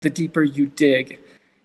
the deeper you dig.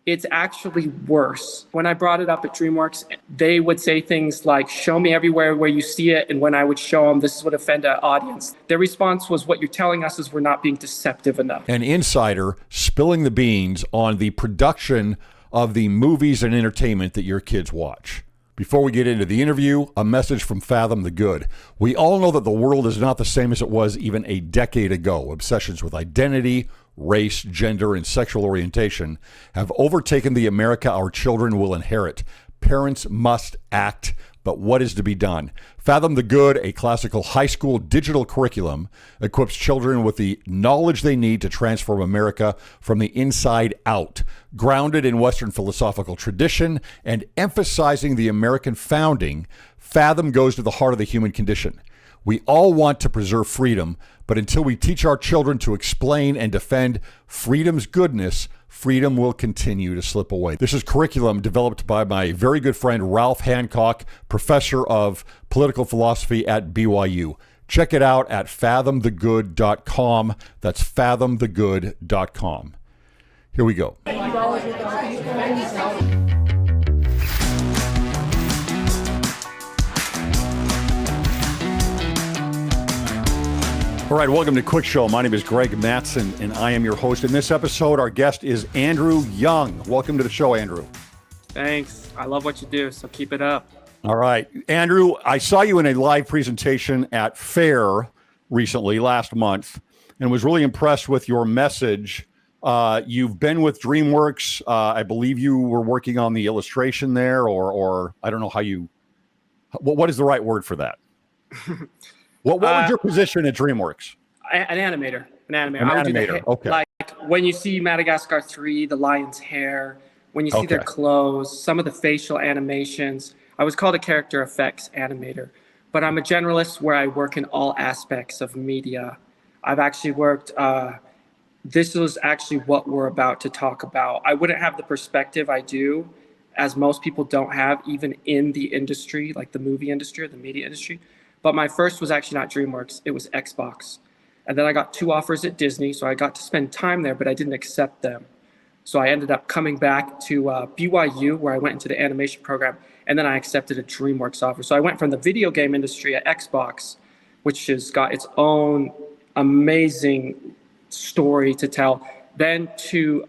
It's actually worse. When I brought it up at DreamWorks, they would say things like, show me everywhere where you see it. And when I would show them, this would offend an audience. Their response was, what you're telling us is we're not being deceptive enough. An insider spilling the beans on the production of the movies and entertainment that your kids watch. Before we get into the interview, a message from Fathom the Good. We all know that the world is not the same as it was even a decade ago. Obsessions with identity, race, gender, and sexual orientation have overtaken the America our children will inherit. Parents must act, but what is to be done? Fathom the Good, a classical high school digital curriculum, equips children with the knowledge they need to transform America from the inside out. Grounded in Western philosophical tradition and emphasizing the American founding, Fathom goes to the heart of the human condition. We all want to preserve freedom, but until we teach our children to explain and defend freedom's goodness, freedom will continue to slip away. This is curriculum developed by my very good friend Ralph Hancock, professor of political philosophy at BYU. Check it out at fathomthegood.com. That's fathomthegood.com. Here we go. All right, welcome to Cwic Show. My name is Greg Mattson, and I am your host. In this episode, our guest is Andrew Young. Welcome to the show, Andrew. Thanks. I love what you do, so keep it up. All right. Andrew, I saw you in a live presentation at FAIR recently, last month, and was really impressed with your message. You've been with DreamWorks. I believe you were working on the illustration there, or I don't know how you, what is the right word for that? What was your position at DreamWorks? An animator. An animator. Okay. Like when you see Madagascar 3, the lion's hair, when you see their clothes, some of the facial animations. I was called a character effects animator, but I'm a generalist where I work in all aspects of media. I've actually worked, this was actually what we're about to talk about. I wouldn't have the perspective I do, as most people don't have, even in the industry, like the movie industry or the media industry. But my first was actually not DreamWorks, it was Xbox. And then I got 2 offers at Disney, so I got to spend time there, but I didn't accept them. So I ended up coming back to BYU, where I went into the animation program, and then I accepted a DreamWorks offer. So I went from the video game industry at Xbox, which has got its own amazing story to tell, then to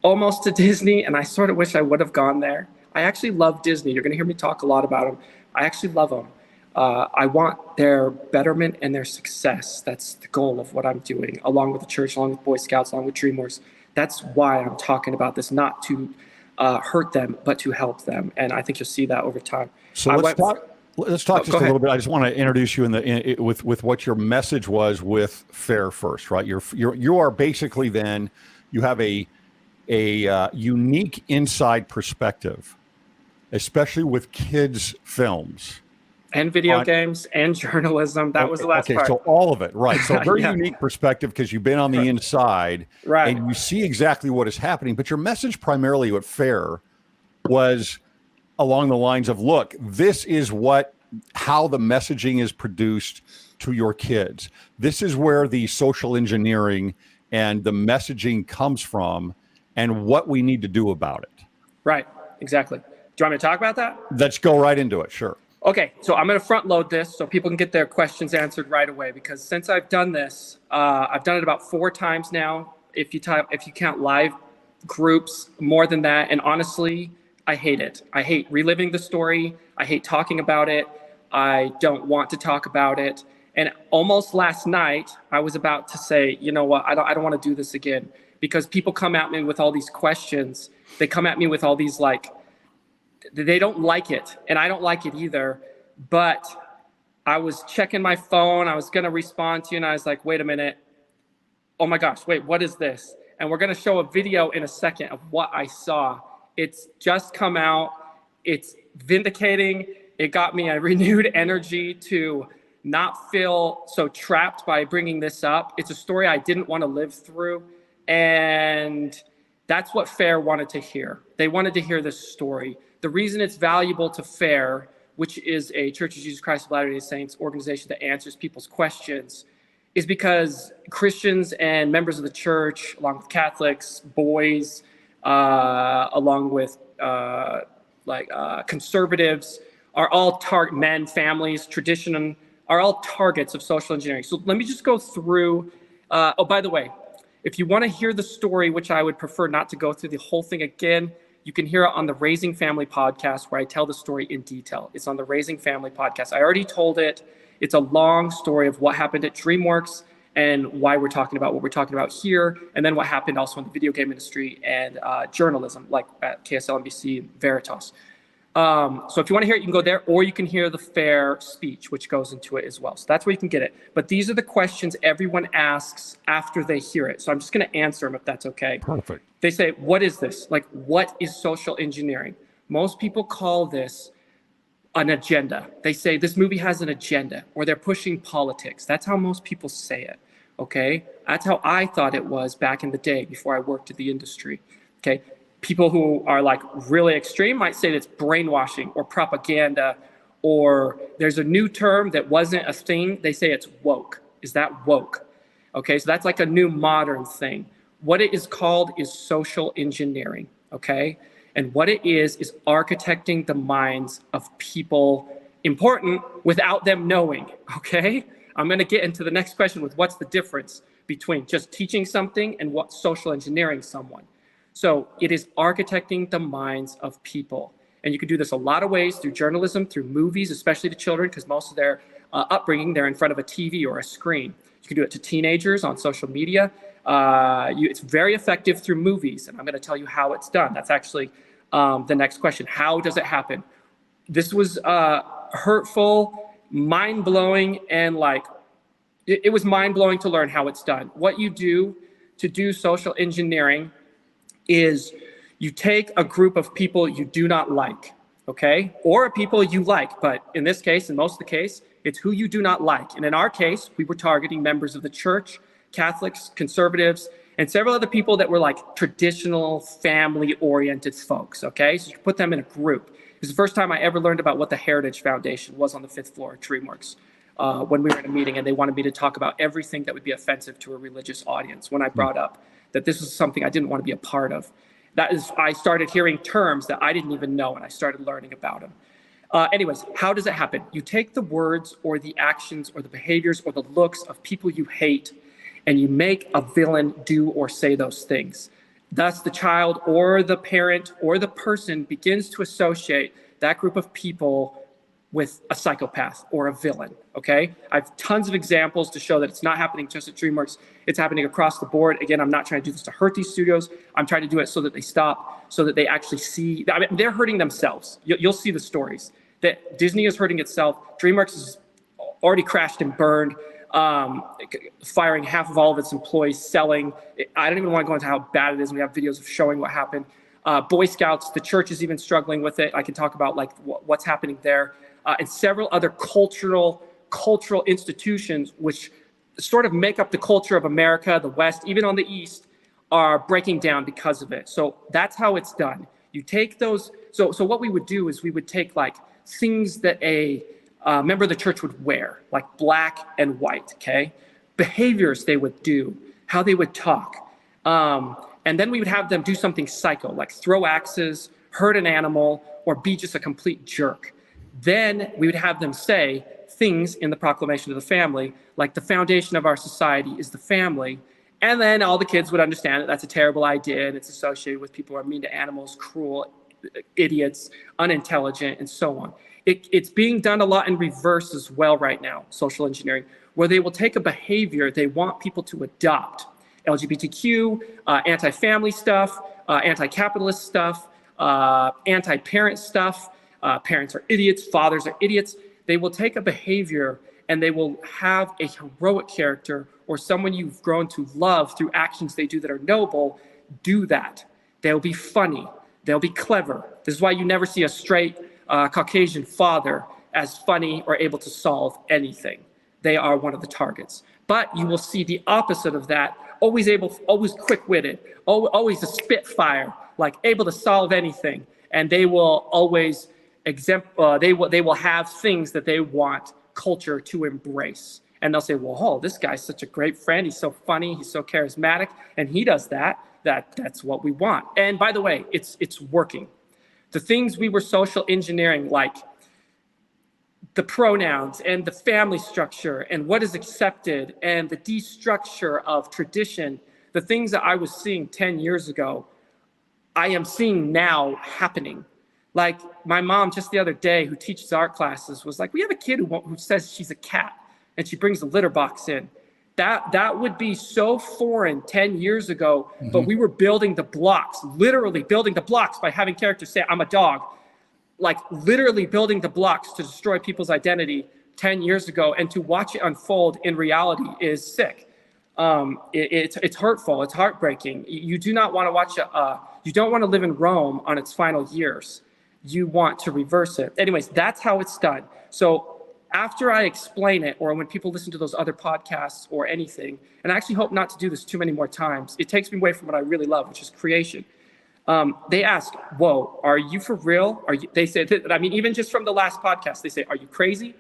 almost to Disney, and I sort of wish I would have gone there. I actually love Disney. You're gonna hear me talk a lot about them. I actually love them. I want their betterment and their success. That's the goal of what I'm doing, along with the church, along with Boy Scouts, along with DreamWorks. That's why I'm talking about this, not to hurt them, but to help them. And I think you'll see that over time. So let's talk just a little bit. I just want to introduce you with what your message was with FAIR first, right? You are basically then, you have a unique inside perspective, especially with kids' films. And video games and journalism. That was the last part. Okay, so all of it, right. So a very unique perspective because you've been on the inside, right, and you see exactly what is happening. But your message primarily at FAIR was along the lines of, look, this is how the messaging is produced to your kids. This is where the social engineering and the messaging comes from and what we need to do about it. Right, exactly. Do you want me to talk about that? Let's go right into it, sure. Okay, so I'm going to front load this so people can get their questions answered right away, because since I've done this, I've done it about 4 times now. If you count live groups, more than that. And honestly, I hate it. I hate reliving the story. I hate talking about it. I don't want to talk about it. And almost last night, I was about to say, you know what, I don't want to do this again, because people come at me with all these questions. They come at me with all these they don't like it, and I don't like it either. But I was checking my phone. I was going to respond to you, and I was like, wait a minute. Oh my gosh, wait, what is this? And we're going to show a video in a second of what I saw. It's just come out. It's vindicating. It got me a renewed energy to not feel so trapped by bringing this up. It's a story I didn't want to live through. And that's what FAIR wanted to hear. They wanted to hear this story. The reason it's valuable to FAIR, which is a Church of Jesus Christ of Latter-day Saints organization that answers people's questions, is because Christians and members of the church, along with Catholics, boys, along with conservatives, are all men, families, tradition, are all targets of social engineering. So let me just go through. Oh, by the way, if you want to hear the story, which I would prefer not to go through the whole thing again, you can hear it on the Raising Family podcast, where I tell the story in detail. It's on the Raising Family podcast. I already told it. It's a long story of what happened at DreamWorks and why we're talking about what we're talking about here, and then what happened also in the video game industry and journalism, like at KSL, NBC, and Veritas. So if you want to hear it, you can go there, or you can hear the fair speech, which goes into it as well. So that's where you can get it. But these are the questions everyone asks after they hear it. So I'm just going to answer them if that's okay. Perfect. They say, what is this? Like, what is social engineering? Most people call this an agenda. They say this movie has an agenda, or they're pushing politics. That's how most people say it. Okay. That's how I thought it was back in the day before I worked in the industry. Okay. People who are like really extreme might say it's brainwashing or propaganda, or there's a new term that wasn't a thing. They say it's woke. Is that woke? Okay. So that's like a new modern thing. What it is called is social engineering. Okay. And what it is architecting the minds of people important without them knowing. Okay. I'm going to get into the next question with what's the difference between just teaching something and what social engineering someone. So it is architecting the minds of people. And you can do this a lot of ways, through journalism, through movies, especially to children, because most of their upbringing, they're in front of a TV or a screen. You can do it to teenagers on social media. It's very effective through movies. And I'm going to tell you how it's done. That's actually the next question. How does it happen? This was hurtful, mind-blowing, and it was mind-blowing to learn how it's done. What you do to do social engineering is you take a group of people you do not like, okay? Or people you like, but in this case, in most of the case, it's who you do not like. And in our case, we were targeting members of the church, Catholics, conservatives, and several other people that were like traditional family-oriented folks, okay? So you put them in a group. It was the first time I ever learned about what the Heritage Foundation was on the 5th floor at DreamWorks when we were in a meeting, and they wanted me to talk about everything that would be offensive to a religious audience when I brought up that this was something I didn't want to be a part of. I started hearing terms that I didn't even know, and I started learning about them. Anyways, how does it happen? You take the words or the actions or the behaviors or the looks of people you hate, and you make a villain do or say those things. Thus, the child or the parent or the person begins to associate that group of people with a psychopath or a villain, okay? I have tons of examples to show that it's not happening just at DreamWorks. It's happening across the board. Again, I'm not trying to do this to hurt these studios. I'm trying to do it so that they stop, so that they actually see. I mean, they're hurting themselves. You'll see the stories that Disney is hurting itself. DreamWorks has already crashed and burned, firing half of all of its employees, selling. I don't even want to go into how bad it is. We have videos of showing what happened. Boy Scouts, the church is even struggling with it. I can talk about like what's happening there. And several other cultural institutions, which sort of make up the culture of America, the West, even on the East, are breaking down because of it. So that's how it's done. You take those. So what we would do is we would take like things that a member of the church would wear, like black and white, okay? Behaviors they would do, how they would talk. And then we would have them do something psycho, like throw axes, hurt an animal, or be just a complete jerk. Then we would have them say things in the proclamation of the family, like the foundation of our society is the family. And then all the kids would understand that that's a terrible idea and it's associated with people who are mean to animals, cruel, idiots, unintelligent, and so on. It's being done a lot in reverse as well right now, social engineering, where they will take a behavior they want people to adopt. LGBTQ, anti-family stuff, anti-capitalist stuff, anti-parent stuff. Parents are idiots, fathers are idiots. They will take a behavior and they will have a heroic character or someone you've grown to love through actions they do that are noble, do that. They'll be funny. They'll be clever. This is why you never see a straight Caucasian father as funny or able to solve anything. They are one of the targets. But you will see the opposite of that, always quick-witted, always a spitfire, like able to solve anything. And they will always they will have things that they want culture to embrace. and they'll say, well, oh, this guy's such a great friend. He's so funny. He's so charismatic. And he does that. That's what we want. And by the way, it's working. The things we were social engineering, like the pronouns and the family structure and what is accepted and the destructure of tradition, the things that I was seeing 10 years ago, I am seeing now happening. Like my mom just the other day, who teaches art classes, was like, we have a kid who says she's a cat and she brings the litter box in. That would be so foreign 10 years ago, but we were building the blocks, literally building the blocks by having characters say, I'm a dog, like literally building the blocks to destroy people's identity 10 years ago. And to watch it unfold in reality is sick. It's hurtful. It's heartbreaking. You do not want to watch you don't want to live in Rome on its final years. You want to reverse it. Anyways, that's how it's done. So after I explain it, or when people listen to those other podcasts or anything, and I actually hope not to do this too many more times, it takes me away from what I really love, which is creation. They ask, whoa, are you for real? They say, I mean, even just from the last podcast, they say, are you crazy?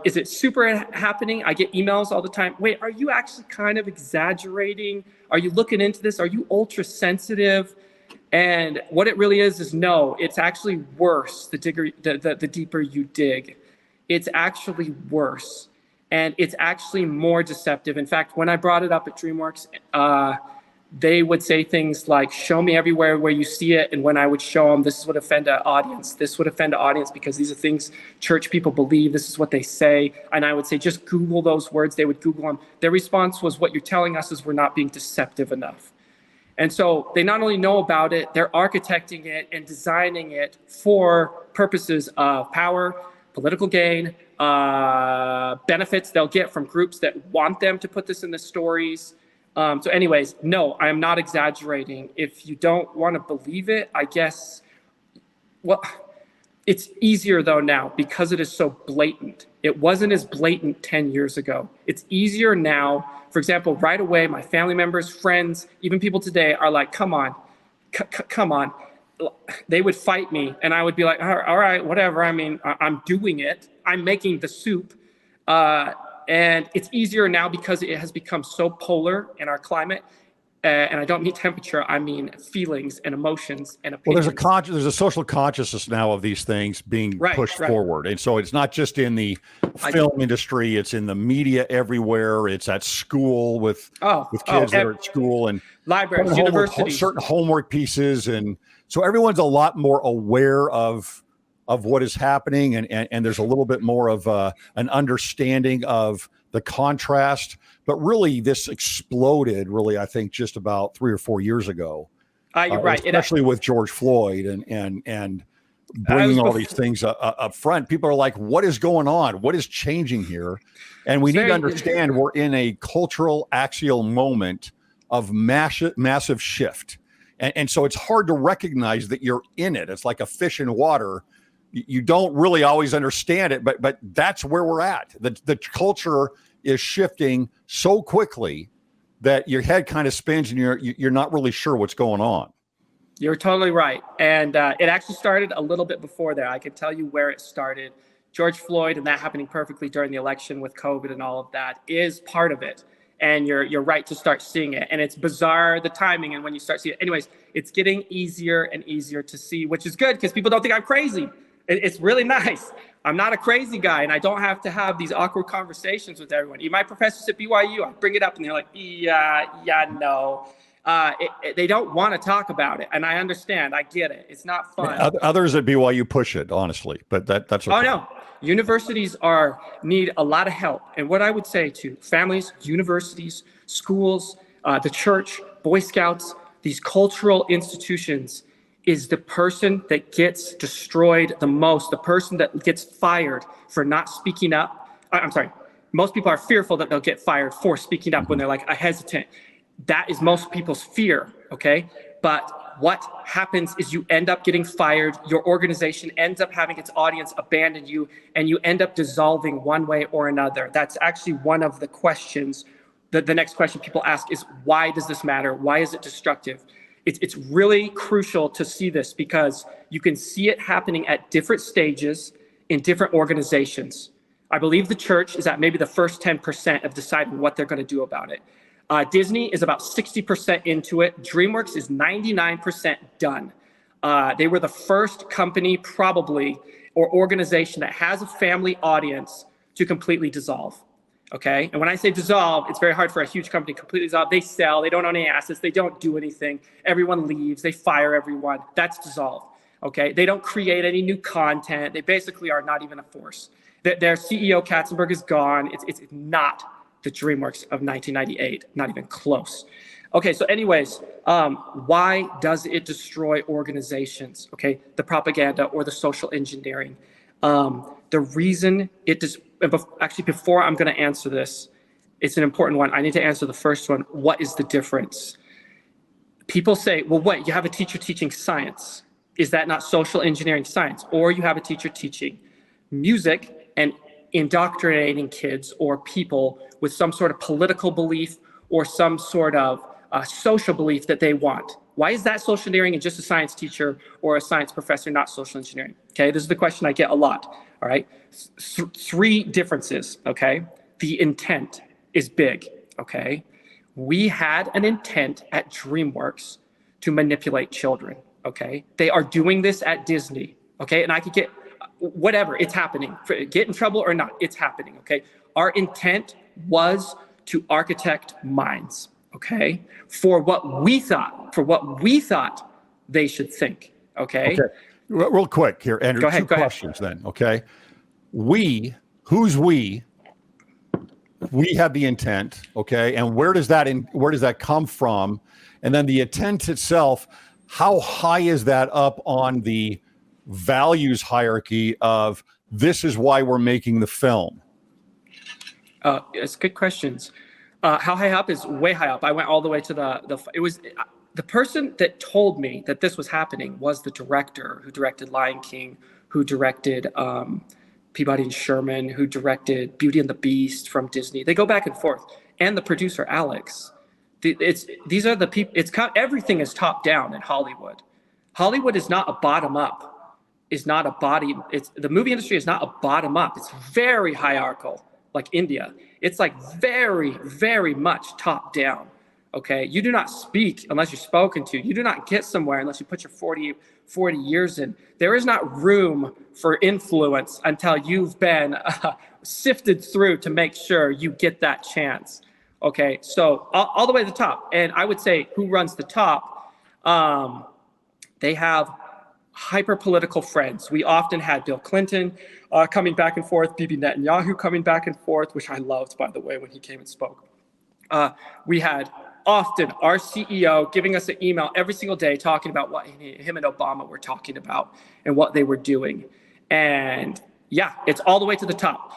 Is it super happening? I get emails all the time. Wait, are you actually kind of exaggerating? Are you looking into this? Are you ultra sensitive? And what it really is no, it's actually worse the deeper you dig. It's actually worse. And it's actually more deceptive. In fact, when I brought it up at DreamWorks, they would say things like, show me everywhere where you see it. And when I would show them, this would offend an audience. This would offend an audience because these are things church people believe. This is what they say. And I would say, just Google those words. They would Google them. Their response was, what you're telling us is we're not being deceptive enough. And so they not only know about it, they're architecting it and designing it for purposes of power, political gain, benefits they'll get from groups that want them to put this in the stories. So anyways, no, I am not exaggerating. If you don't want to believe it, I guess, well, it's easier though now because it is so blatant. It wasn't as blatant 10 years ago. It's easier now. For example, right away, my family members, friends, even people today are like, come on, come on. They would fight me and I would be like, all right, whatever. I mean, I'm doing it. I'm making the soup. And it's easier now because it has become so polar in our climate. And I don't mean temperature, I mean feelings and emotions and opinions. Well, there's a social consciousness now of these things being pushed forward. And so it's not just in the film industry, it's in the media everywhere. It's at school with kids that are at school and libraries, universities, certain homework pieces. And so everyone's a lot more aware of what is happening. And there's a little bit more of an understanding of the contrast. But really, this exploded, I think, just about 3 or 4 years ago. You're right. Especially with George Floyd and bringing all these things up front. People are like, what is going on? What is changing here? And we need to understand we're in a cultural axial moment of massive shift. And so it's hard to recognize that you're in it. It's like a fish in water. You don't really always understand it, but that's where we're at. The culture is shifting so quickly that your head kind of spins and you're not really sure what's going on. You're totally right. And it actually started a little bit before there. I can tell you where it started. George Floyd and that happening perfectly during the election with COVID and all of that is part of it. And you're right to start seeing it. And it's bizarre, the timing, and when you start seeing it. Anyways, it's getting easier and easier to see, which is good because people don't think I'm crazy. It's really nice. I'm not a crazy guy, and I don't have to have these awkward conversations with everyone. My professors at BYU, I bring it up, and they're like, no. They don't want to talk about it, and I understand. I get it. It's not fun. Others at BYU push it, honestly, but that's okay. Oh, no. Universities need a lot of help. And what I would say to families, universities, schools, the church, Boy Scouts, these cultural institutions, is the person that gets destroyed the most, the person that gets fired for not speaking up. I'm sorry, most people are fearful that they'll get fired for speaking up when they're like hesitant. That is most people's fear, okay? But what happens is you end up getting fired, your organization ends up having its audience abandon you, and you end up dissolving one way or another. That's actually one of the questions. The next question people ask is, why does this matter? Why is it destructive? It's really crucial to see this because you can see it happening at different stages in different organizations. I believe the church is at maybe the first 10% of deciding what they're going to do about it. Disney is about 60% into it. DreamWorks is 99% done. They were the first company probably or organization that has a family audience to completely dissolve. Okay. And when I say dissolve, it's very hard for a huge company to completely dissolve. They sell, they don't own any assets, they don't do anything. Everyone leaves, they fire everyone. That's dissolve. Okay. They don't create any new content. They basically are not even a force. Their CEO Katzenberg is gone. It's not the DreamWorks of 1998, not even close. Okay, so anyways, why does it destroy organizations? Okay, the propaganda or the social engineering. The reason it does, actually before I'm gonna answer this, it's an important one. I need to answer the first one. What is the difference? People say, well, what, you have a teacher teaching science. Is that not social engineering science? Or you have a teacher teaching music and indoctrinating kids or people with some sort of political belief or some sort of social belief that they want. Why is that social engineering and just a science teacher or a science professor not social engineering? Okay, this is the question I get a lot, all right? Three differences, okay? The intent is big, okay? We had an intent at DreamWorks to manipulate children, okay? They are doing this at Disney, okay? And I could get, whatever, it's happening. Get in trouble or not, it's happening, okay? Our intent was to architect minds, okay? For what we thought they should think, okay? Okay, real quick here, Andrew, go ahead, two questions then, okay? Who's we? We have the intent, okay? And where does that come from? And then the intent itself, how high is that up on the values hierarchy of this is why we're making the film? It's good questions. How high up is way high up. I went all the way to the person that told me that this was happening was the director who directed Lion King, who directed Peabody and Sherman, who directed Beauty and the Beast from Disney. They go back and forth. And the producer, Alex. These are the people, everything is top down in Hollywood. Hollywood is not a bottom up. The movie industry is not a bottom up. It's very hierarchical, like India. It's like very, very much top down, okay? You do not speak unless you're spoken to. You do not get somewhere unless you put your 40 years in. There is not room for influence until you've been sifted through to make sure you get that chance, okay? So all the way to the top. And I would say who runs the top? They have hyper-political friends. We often had Bill Clinton coming back and forth, Bibi Netanyahu coming back and forth, which I loved, by the way, when he came and spoke. We had often our CEO giving us an email every single day talking about what him and Obama were talking about and what they were doing. And yeah, it's all the way to the top.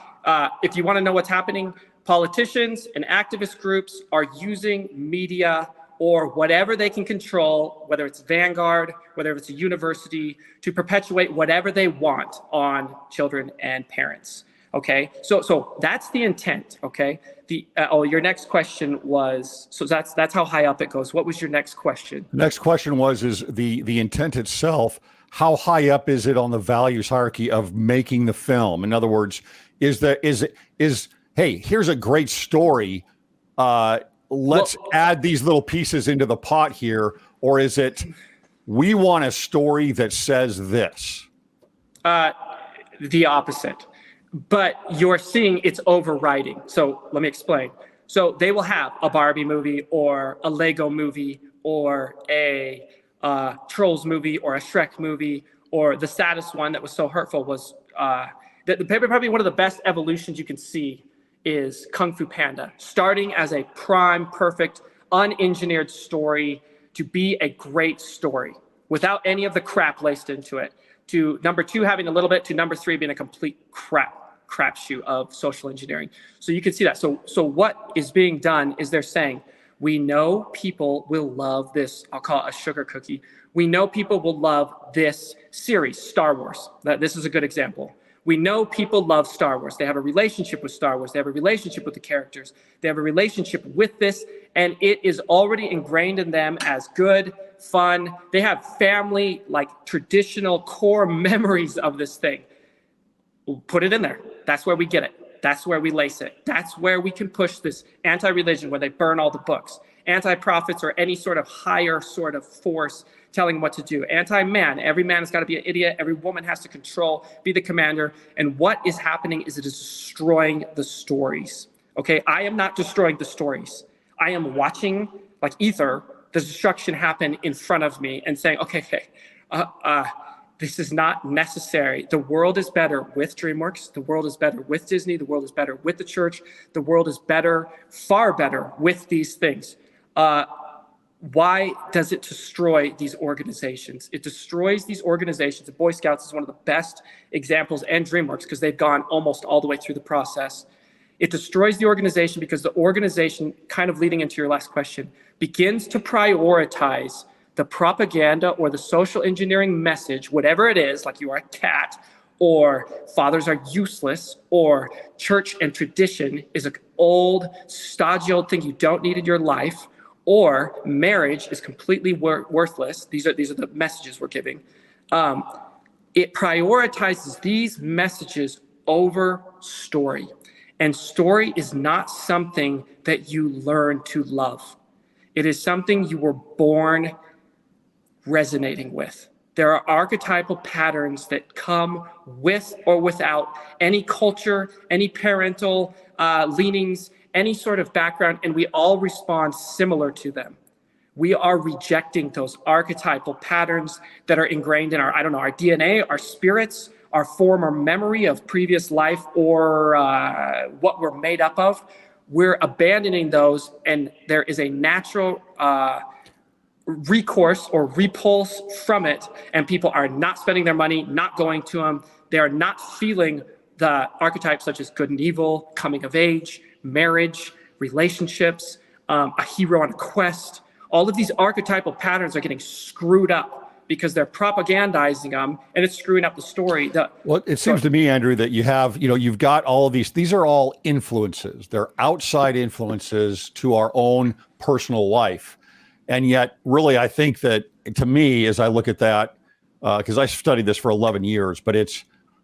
If you want to know what's happening, politicians and activist groups are using media or whatever they can control, whether it's Vanguard, whether it's a university, to perpetuate whatever they want on children and parents, okay? So that's the intent, okay? Your next question was, so that's how high up it goes. What was your next question? Next question is the intent itself, how high up is it on the values hierarchy of making the film? In other words, hey, here's a great story, let's add these little pieces into the pot here, or is it we want a story that says this? The opposite. But you're seeing it's overriding. So let me explain. So they will have a Barbie movie or a Lego movie or a Trolls movie or a Shrek movie, or the saddest one that was so hurtful was probably one of the best evolutions you can see is Kung Fu Panda, starting as a prime, perfect, unengineered story to be a great story without any of the crap laced into it, to number 2 having a little bit, to number 3 being a complete crapshoot of social engineering. So you can see that. So what is being done is they're saying, we know people will love this, I'll call it a sugar cookie. We know people will love this series, Star Wars. This is a good example. We know people love Star Wars. They have a relationship with Star Wars. They have a relationship with the characters. They have a relationship with this, and it is already ingrained in them as good, fun. They have family, like traditional core memories of this thing. We'll put it in there. That's where we get it. That's where we lace it. That's where we can push this anti-religion, where they burn all the books. Anti-prophets, or any sort of higher sort of force telling what to do. Anti-man, every man has got to be an idiot. Every woman has to control, be the commander. And what is happening is it is destroying the stories. Okay, I am not destroying the stories. I am watching, like ether, the destruction happen in front of me and saying, okay, this is not necessary. The world is better with DreamWorks. The world is better with Disney. The world is better with the church. The world is better, far better with these things. Why does it destroy these organizations? It destroys these organizations. The Boy Scouts is one of the best examples, and DreamWorks, because they've gone almost all the way through the process. It destroys the organization because the organization, kind of leading into your last question, begins to prioritize the propaganda or the social engineering message, whatever it is, like you are a cat, or fathers are useless, or church and tradition is an old, stodgy old thing you don't need in your life, or marriage is completely worthless. These are the messages we're giving. It prioritizes these messages over story. And story is not something that you learn to love. It is something you were born resonating with. There are archetypal patterns that come with or without any culture, any parental leanings, any sort of background, and we all respond similar to them. We are rejecting those archetypal patterns that are ingrained in our DNA, our spirits, our former memory of previous life, or what we're made up of. We're abandoning those, and there is a natural recourse or repulse from it, and people are not spending their money, not going to them. They are not feeling the archetypes such as good and evil, coming of age, marriage, relationships, a hero on a quest. All of these archetypal patterns are getting screwed up because they're propagandizing them, and it's screwing up the story. Well, it seems to me, Andrew, that you've got all of these are all influences. They're outside influences to our own personal life. And yet, really, I think that, to me, as I look at that, because I studied this for 11 years, but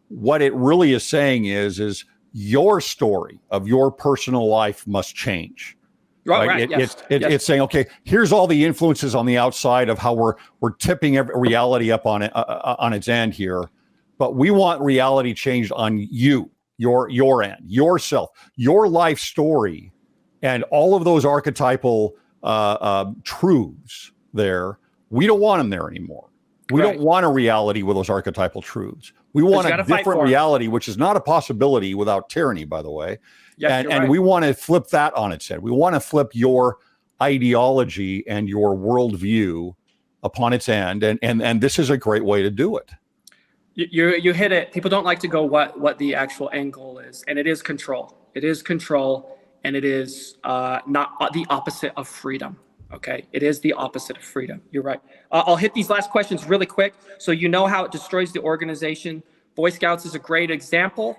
what it really is saying is your story of your personal life must change. Right? It's saying, okay, here's all the influences on the outside of how we're tipping every reality up on its end here, but we want reality changed on you, your end, yourself, your life story, and all of those archetypal truths there. We don't want them there anymore. We don't want a reality with those archetypal truths. We want a different reality, which is not a possibility without tyranny, by the way. Yes, and we want to flip that on its head. We want to flip your ideology and your worldview upon its end. And this is a great way to do it. You hit it. People don't like to go what the actual end goal is. And it is control. It is control. And it is not the opposite of freedom. Okay, it is the opposite of freedom. You're right. I'll hit these last questions really quick so you know how it destroys the organization. Boy Scouts is a great example.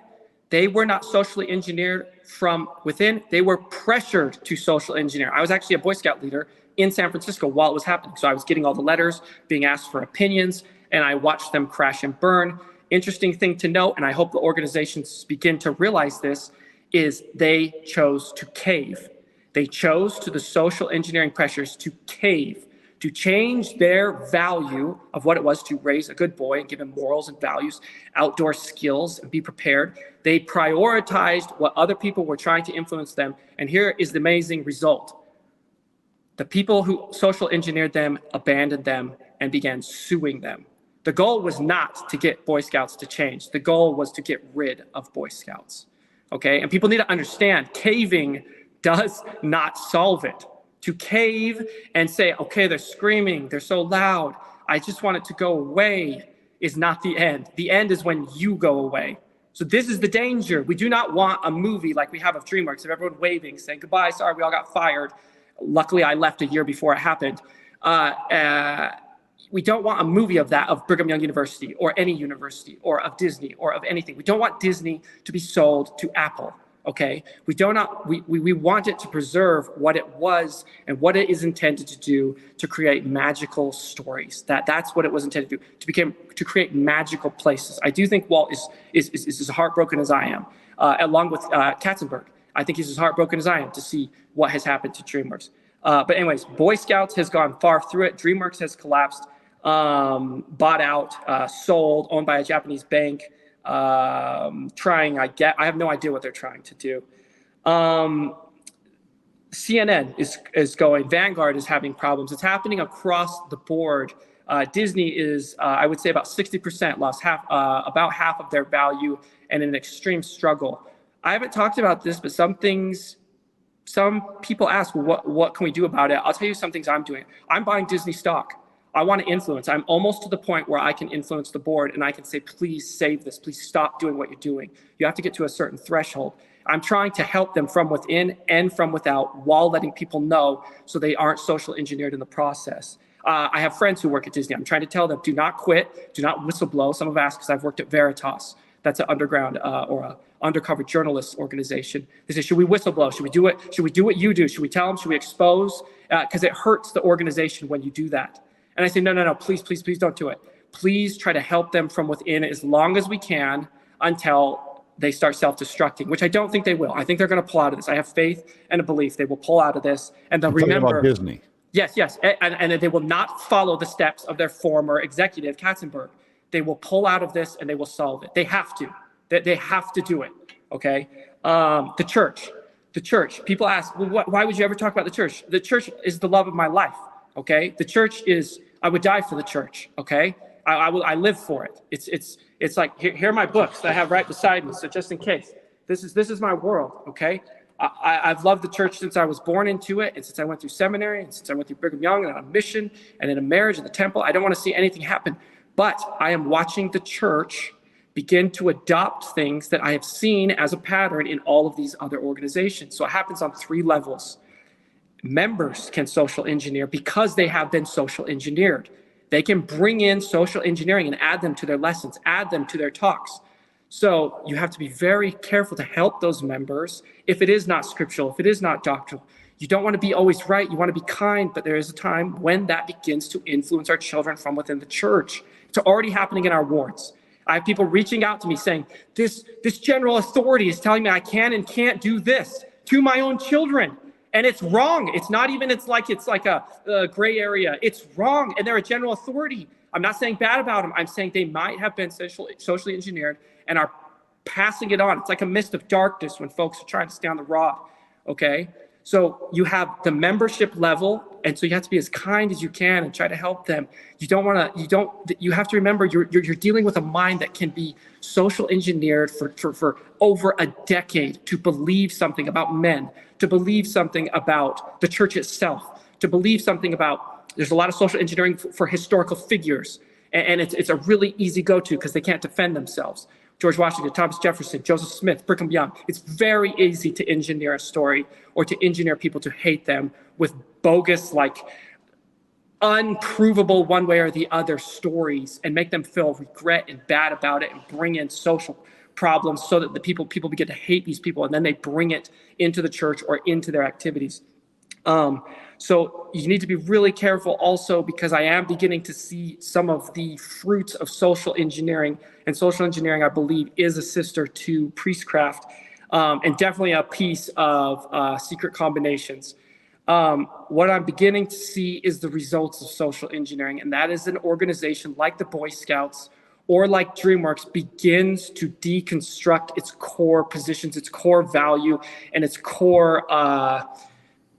They were not socially engineered from within. They were pressured to social engineer. I was actually a Boy Scout leader in San Francisco while it was happening. So I was getting all the letters, being asked for opinions, and I watched them crash and burn. Interesting thing to note, and I hope the organizations begin to realize this, is they chose to cave. They chose to the social engineering pressures to cave, to change their value of what it was to raise a good boy and give him morals and values, outdoor skills, and be prepared. They prioritized what other people were trying to influence them. And here is the amazing result. The people who social engineered them abandoned them and began suing them. The goal was not to get Boy Scouts to change. The goal was to get rid of Boy Scouts. Okay, and people need to understand, caving does not solve it. To cave and say, okay, they're screaming, they're so loud, I just want it to go away, is not the end. The end is when you go away. So this is the danger. We do not want a movie like we have of DreamWorks, of everyone waving, saying goodbye, sorry, we all got fired. Luckily, I left a year before it happened. We don't want a movie of that, of Brigham Young University or any university or of Disney or of anything. We don't want Disney to be sold to Apple. Okay, we want it to preserve what it was and what it is intended to do, to create magical stories. That's what it was intended to do, to create magical places. I do think Walt is as heartbroken as I am, along with Katzenberg. I think he's as heartbroken as I am to see what has happened to DreamWorks. But anyways, Boy Scouts has gone far through it. DreamWorks has collapsed, bought out, sold, owned by a Japanese bank. I have no idea what they're trying to do. CNN is going, Vanguard is having problems. It's happening across the board. Disney is, I would say, about 60% lost, about half of their value, and in an extreme struggle. I haven't talked about this, but some people ask, well, what can we do about it? I'll tell you some things I'm doing. I'm buying Disney stock. I want to influence. I'm almost to the point where I can influence the board and I can say, please save this. Please stop doing what you're doing. You have to get to a certain threshold. I'm trying to help them from within and from without, while letting people know so they aren't social engineered in the process. I have friends who work at Disney. I'm trying to tell them, do not quit, do not whistleblow. Some have asked because I've worked at Veritas. That's an underground or an undercover journalist organization. They say, should we whistleblow? Should we do it? Should we do what you do? Should we tell them? Should we expose? Because it hurts the organization when you do that. And I say, no, please don't do it. Please try to help them from within as long as we can until they start self-destructing, which I don't think they will. I think they're going to pull out of this. I have faith and a belief they will pull out of this. And they'll remember about Disney. Yes. And they will not follow the steps of their former executive, Katzenberg. They will pull out of this and they will solve it. They have to. They have to do it. Okay. The church. People ask, well, why would you ever talk about the church? The church is the love of my life. Okay. The church is, I would die for the church. Okay. I live for it. It's like, here are my books that I have right beside me. So just in case, this is my world. Okay. I've loved the church since I was born into it, and since I went through seminary, and since I went through Brigham Young and on a mission and in a marriage in the temple. I don't want to see anything happen, but I am watching the church begin to adopt things that I have seen as a pattern in all of these other organizations. So it happens on 3 levels. Members can social engineer because they have been social engineered. They can bring in social engineering and add them to their lessons, add them to their talks. So you have to be very careful to help those members if it is not scriptural, if it is not doctrinal. You don't want to be always right. You want to be kind, but there is a time when that begins to influence our children from within the church. It's already happening in our wards. I have people reaching out to me saying, this general authority is telling me I can and can't do this to my own children. And it's wrong. It's not even, it's like a gray area. It's wrong. And they're a general authority. I'm not saying bad about them. I'm saying they might have been socially engineered and are passing it on. It's like a mist of darkness when folks are trying to stay on the rod. Okay. So you have the membership level. And so you have to be as kind as you can and try to help them. You have to remember you're dealing with a mind that can be social engineered for over a decade to believe something about men, to believe something about the church itself, to believe something about, there's a lot of social engineering for historical figures. And it's a really easy go-to because they can't defend themselves. George Washington, Thomas Jefferson, Joseph Smith, Brigham Young. It's very easy to engineer a story or to engineer people to hate them with bogus, like unprovable one way or the other stories and make them feel regret and bad about it and bring in social problems so that the people begin to hate these people and then they bring it into the church or into their activities. So you need to be really careful also because I am beginning to see some of the fruits of social engineering, and social engineering, I believe, is a sister to priestcraft, and definitely a piece of secret combinations. What I'm beginning to see is the results of social engineering, and that is an organization like the Boy Scouts or like DreamWorks begins to deconstruct its core positions, its core value, and its core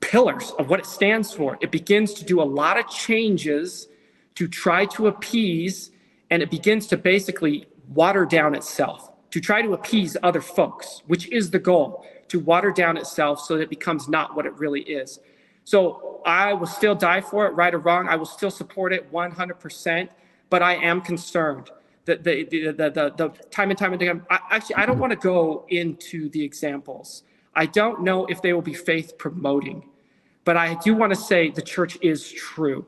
pillars of what it stands for. It begins to do a lot of changes to try to appease, and it begins to basically water down itself, to try to appease other folks, which is the goal, to water down itself so that it becomes not what it really is. So I will still die for it, right or wrong. I will still support it 100%, but I am concerned that the time and time again, I don't want to go into the examples. I don't know if they will be faith promoting, but I do want to say the church is true,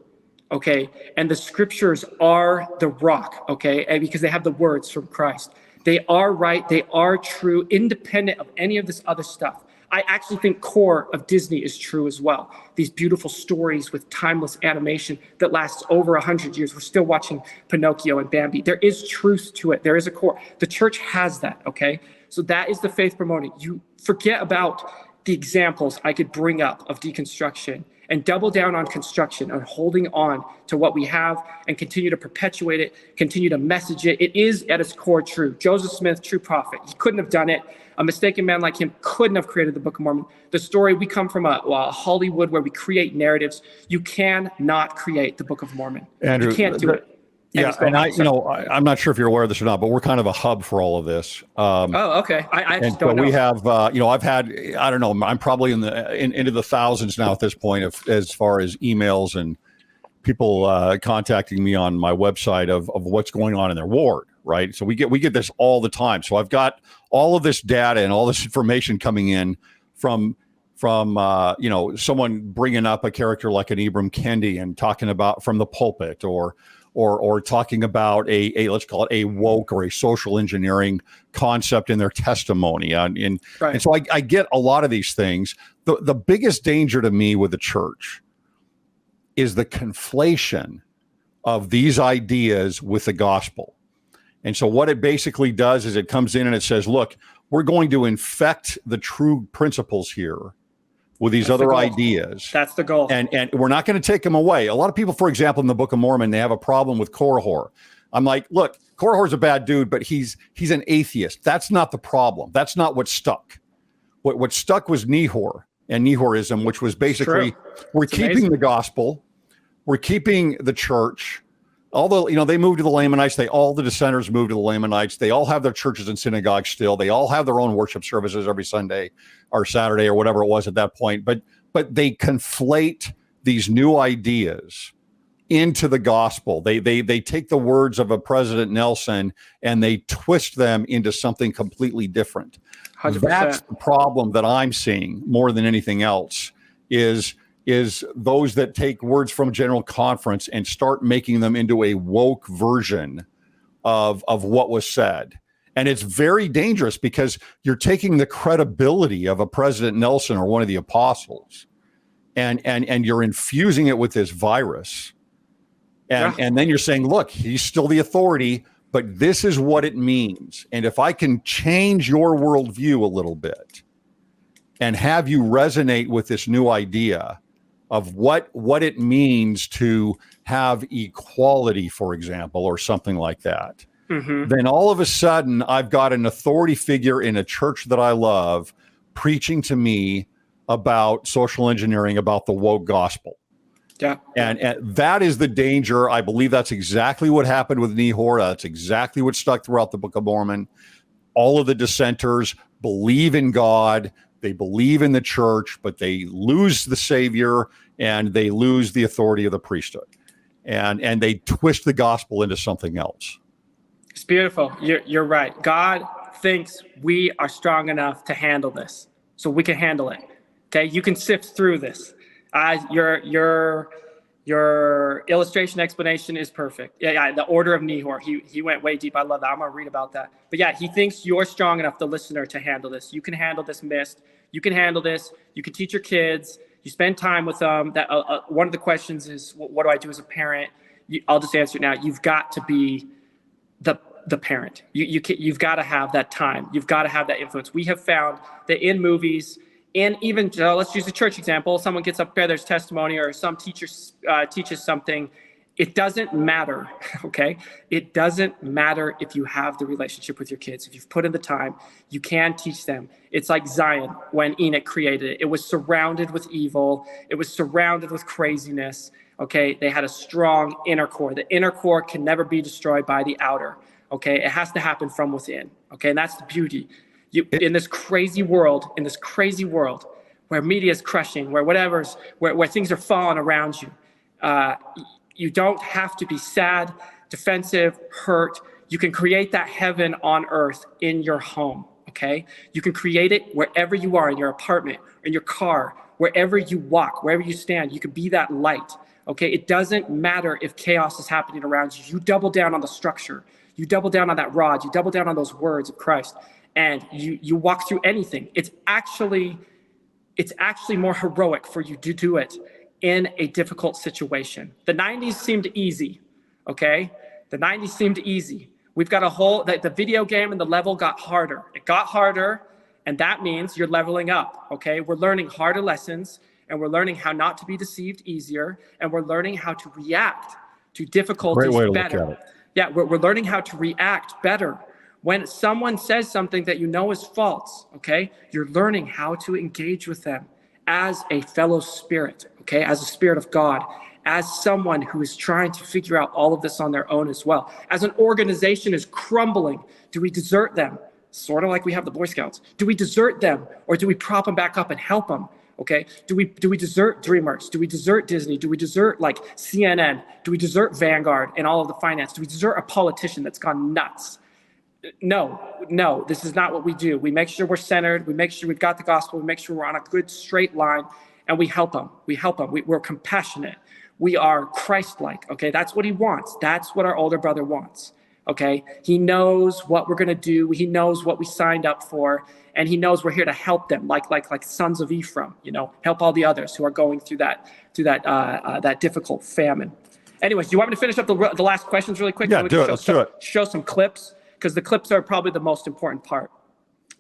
okay? And the scriptures are the rock, okay? And because they have the words from Christ. They are right. They are true, independent of any of this other stuff. I actually think core of Disney is true as well. These beautiful stories with timeless animation that lasts over 100 years. We're still watching Pinocchio and Bambi. There is truth to it. There is a core. The church has that, okay? So that is the faith promoting. You forget about the examples I could bring up of deconstruction and double down on construction and holding on to what we have and continue to perpetuate it, continue to message it. It is at its core true. Joseph Smith, true prophet. He couldn't have done it. A mistaken man like him couldn't have created the Book of Mormon. The story, we come from a Hollywood where we create narratives. You cannot create the Book of Mormon. Andrew, you can't do it. Yeah, and I'm not sure if you're aware of this or not, but we're kind of a hub for all of this. Oh, okay. I just don't so know. We have, I've had, I don't know, I'm probably into the thousands now at this point as far as emails and people contacting me on my website of what's going on in their ward, right? So we get this all the time. So I've got all of this data and all this information coming in from someone bringing up a character like an Ibram Kendi and talking about from the pulpit or talking about a let's call it a woke or a social engineering concept in their testimony. And so I get a lot of these things. The biggest danger to me with the church is the conflation of these ideas with the gospel. And so what it basically does is it comes in and it says, look, we're going to infect the true principles here with these other ideas. That's the goal. And we're not going to take them away. A lot of people, for example, in the Book of Mormon, they have a problem with Korihor. I'm like, look, Korihor's a bad dude, but he's an atheist. That's not the problem. That's not what stuck. What stuck was Nehor and Nehorism, which was basically we're keeping the gospel, we're keeping the church. Although, they moved to the Lamanites, all the dissenters moved to the Lamanites. They all have their churches and synagogues still. They all have their own worship services every Sunday or Saturday or whatever it was at that point. But they conflate these new ideas into the gospel. They take the words of a President Nelson and they twist them into something completely different. 100%. That's the problem that I'm seeing more than anything else is those that take words from General Conference and start making them into a woke version of what was said. And it's very dangerous because you're taking the credibility of a President Nelson or one of the apostles and you're infusing it with this virus. And then you're saying, look, he's still the authority, but this is what it means. And if I can change your worldview a little bit and have you resonate with this new idea of what it means to have equality, for example, or something like that, then all of a sudden I've got an authority figure in a church that I love preaching to me about social engineering, about the woke gospel. Yeah. And that is the danger. I believe that's exactly what happened with Nehor. That's exactly what stuck throughout the Book of Mormon. All of the dissenters believe in God. They believe in the church, but they lose the Savior and they lose the authority of the priesthood. And they twist the gospel into something else. It's beautiful. You're right. God thinks we are strong enough to handle this, so we can handle it. Okay, you can sift through this. Your illustration explanation is perfect. Yeah, the order of Nehor. He went way deep. I love that. I'm gonna read about that. But yeah, he thinks you're strong enough, the listener, to handle this. You can handle this mist. You can handle this. You can teach your kids. You spend time with them. That one of the questions is, what do I do as a parent? I'll just answer it now. You've got to be the parent. You've got to have that time. You've got to have that influence. We have found that in movies, and even let's use a church example. Someone gets up there, there's testimony, or some teacher teaches something. It doesn't matter, okay? It doesn't matter if you have the relationship with your kids. If you've put in the time, you can teach them. It's like Zion when Enoch created it. It was surrounded with evil. It was surrounded with craziness, okay? They had a strong inner core. The inner core can never be destroyed by the outer, okay? It has to happen from within, okay? And that's the beauty. In this crazy world, where media is crushing, where things are falling around you, you don't have to be sad, defensive, hurt. You can create that heaven on earth in your home, okay? You can create it wherever you are, in your apartment, in your car, wherever you walk, wherever you stand. You can be that light, okay? It doesn't matter if chaos is happening around you. You double down on the structure. You double down on that rod. You double down on those words of Christ, and you walk through anything. It's actually more heroic for you to do it in a difficult situation. The 90s seemed easy, okay? The 90s seemed easy. We've got the video game and the level got harder. It got harder, and that means you're leveling up, okay? We're learning harder lessons, and we're learning how not to be deceived easier, and we're learning how to react to difficulties better. Great way to look at it. Yeah, we're learning how to react better. When someone says something that you know is false, okay, you're learning how to engage with them as a fellow spirit, okay, as a spirit of God, as someone who is trying to figure out all of this on their own as well. As an organization is crumbling, do we desert them? Sort of like we have the Boy Scouts. Do we desert them, or do we prop them back up and help them? Okay, do we desert DreamWorks? Do we desert Disney? Do we desert like CNN? Do we desert Vanguard and all of the finance? Do we desert a politician that's gone nuts? No, this is not what we do. We make sure we're centered. We make sure we've got the gospel. We make sure we're on a good straight line, and we help them. We're compassionate. We are Christ-like. Okay, that's what he wants. That's what our older brother wants. Okay, he knows what we're gonna do. He knows what we signed up for, and he knows we're here to help them, like sons of Ephraim. Help all the others who are going through that difficult famine. Anyways, do you want me to finish up the last questions really quick? Yeah, do it. Let's do it. Show some clips, because the clips are probably the most important part.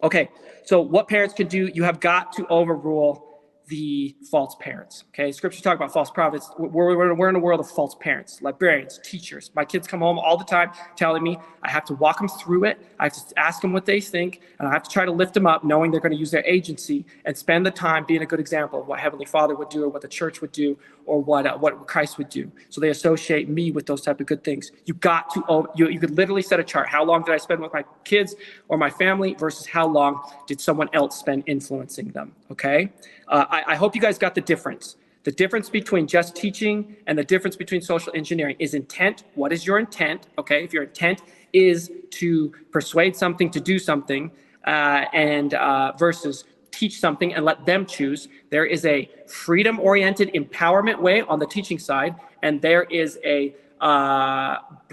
Okay, so what parents can do, you have got to overrule the false parents. Okay, scriptures talk about false prophets. We're in a world of false parents, librarians, teachers. My kids come home all the time telling me I have to walk them through it. I have to ask them what they think, and I have to try to lift them up, knowing they're going to use their agency and spend the time being a good example of what Heavenly Father would do, or what the church would do, or what Christ would do. So they associate me with those type of good things. You could literally set a chart. How long did I spend with my kids or my family versus how long did someone else spend influencing them? Okay. I hope you guys got the difference. The difference between just teaching and the difference between social engineering is intent. What is your intent? Okay, if your intent is to persuade something to do something, versus teach something and let them choose, there is a freedom-oriented empowerment way on the teaching side, and there is a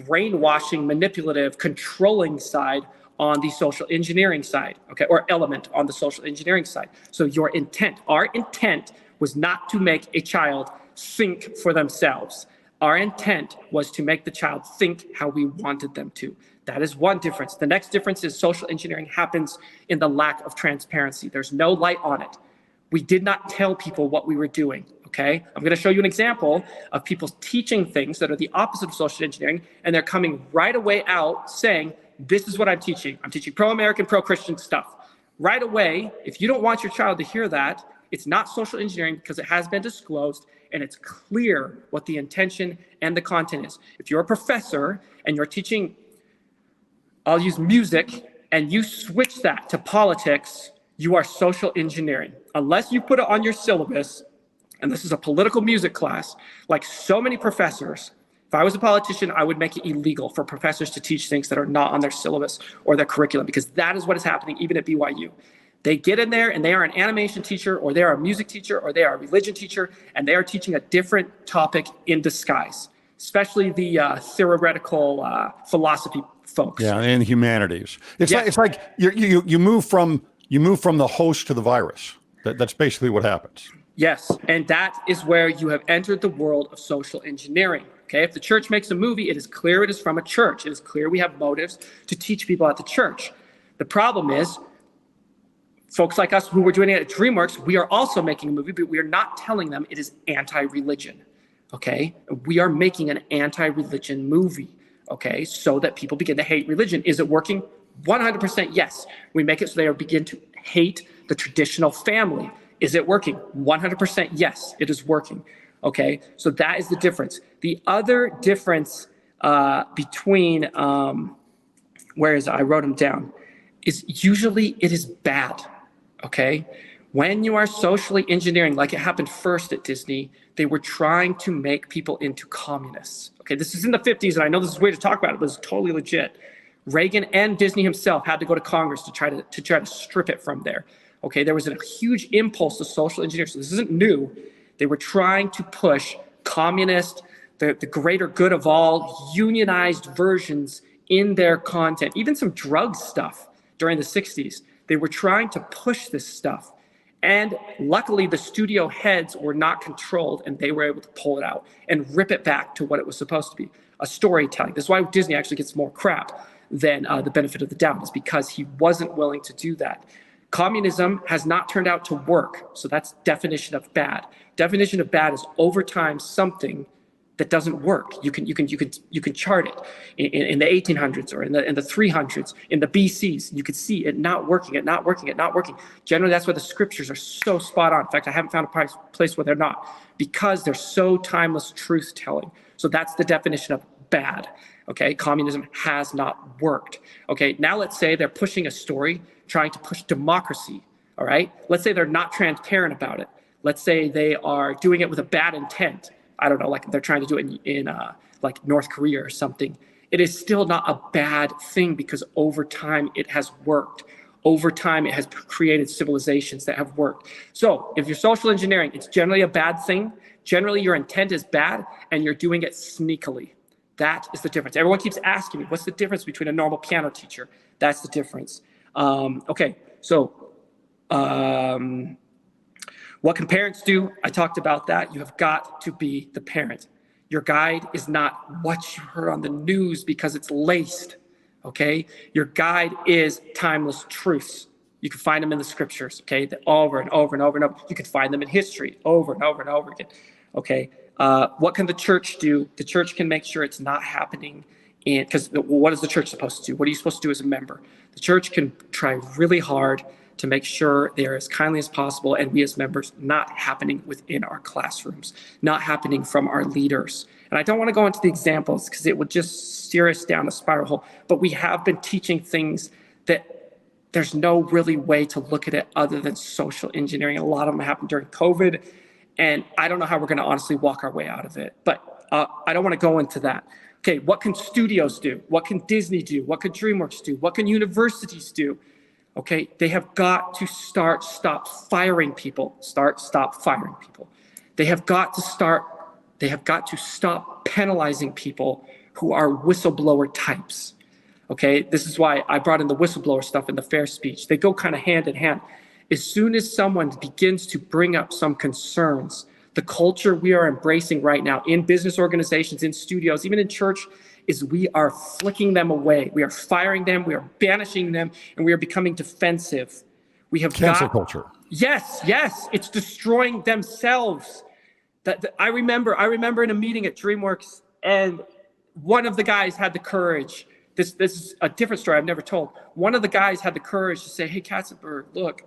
brainwashing, manipulative, controlling side on the social engineering side, okay, or element on the social engineering side. So our intent was not to make a child think for themselves. Our intent was to make the child think how we wanted them to. That is one difference. The next difference is social engineering happens in the lack of transparency. There's no light on it. We did not tell people what we were doing, okay? I'm gonna show you an example of people teaching things that are the opposite of social engineering, and they're coming right away out saying, this is what I'm teaching. I'm teaching pro-American, pro-Christian stuff. Right away, if you don't want your child to hear that, it's not social engineering because it has been disclosed and it's clear what the intention and the content is. If you're a professor and you're teaching, I'll use music, and you switch that to politics, you are social engineering. Unless you put it on your syllabus, and this is a political music class, like so many professors, if I was a politician, I would make it illegal for professors to teach things that are not on their syllabus or their curriculum, because that is what is happening even at BYU. They get in there and they are an animation teacher, or they are a music teacher, or they are a religion teacher, and they are teaching a different topic in disguise, especially the theoretical philosophy folks. Yeah, and humanities. It's like you move from the host to the virus. That's basically what happens. Yes, and that is where you have entered the world of social engineering. Okay, if the church makes a movie, it is clear it is from a church. It is clear we have motives to teach people at the church. The problem is, folks like us who were doing it at DreamWorks, we are also making a movie, but we are not telling them it is anti-religion. Okay, we are making an anti-religion movie. Okay, so that people begin to hate religion. Is it working? 100% yes. We make it so they begin to hate the traditional family. Is it working? 100% yes, it is working. Okay, so that is the difference. The other difference between, where is it? I wrote them down, is usually it is bad, okay? When you are socially engineering, like it happened first at Disney, they were trying to make people into communists. Okay, this is in the 50s, and I know this is weird to talk about it, but it's totally legit. Reagan and Disney himself had to go to Congress to try to strip it from there. Okay, there was a huge impulse to social engineering, so this isn't new. They were trying to push communist, the greater good of all, unionized versions in their content, even some drug stuff during the 60s. They were trying to push this stuff. And luckily, the studio heads were not controlled, and they were able to pull it out and rip it back to what it was supposed to be, a storytelling. That's why Disney actually gets more crap than the benefit of the doubt, is because he wasn't willing to do that. Communism has not turned out to work, so that's definition of bad. Definition of bad is over time something that doesn't work. You can chart it in the 1800s or in the 300s, in the BCs. You could see it not working. Generally, that's why the scriptures are so spot on. In fact, I haven't found a place where they're not, because they're so timeless truth telling. So that's the definition of bad. Okay, communism has not worked. Okay, now let's say they're pushing a story, trying to push democracy. All right, let's say they're not transparent about it. Let's say they are doing it with a bad intent. I don't know, like they're trying to do it in like North Korea or something. It is still not a bad thing, because over time it has worked. Over time it has created civilizations that have worked. So if you're social engineering, it's generally a bad thing. Generally your intent is bad and you're doing it sneakily. That is the difference. Everyone keeps asking me, what's the difference between a normal piano teacher? That's the difference. Okay, so what can parents do? I talked about that. You have got to be the parent. Your guide is not what you heard on the news because it's laced, okay? Your guide is timeless truths. You can find them in the scriptures, okay? Over and over and over and over. You can find them in history over and over and over again, okay? What can the church do? The church can make sure it's not happening because what is the church supposed to do? What are you supposed to do as a member? The church can try really hard to make sure they're as kindly as possible, and we as members, not happening within our classrooms, not happening from our leaders. And I don't want to go into the examples because it would just steer us down a spiral hole, but we have been teaching things that there's no really way to look at it other than social engineering. A lot of them happened during COVID, and I don't know how we're going to honestly walk our way out of it, but I don't want to go into that. Okay, what can studios do? What can Disney do? What can DreamWorks do? What can universities do? Okay, they have got to stop firing people. Stop firing people. They have got to stop penalizing people who are whistleblower types. Okay, this is why I brought in the whistleblower stuff in the fair speech. They go kind of hand in hand. As soon as someone begins to bring up some concerns, the culture we are embracing right now in business organizations, in studios, even in church, is we are flicking them away. We are firing them, we are banishing them, and we are becoming defensive. We have cancel culture. Yes, it's destroying themselves. I remember in a meeting at DreamWorks, and one of the guys had the courage. This is a different story I've never told. One of the guys had the courage to say, "Hey, Katzenberg, look,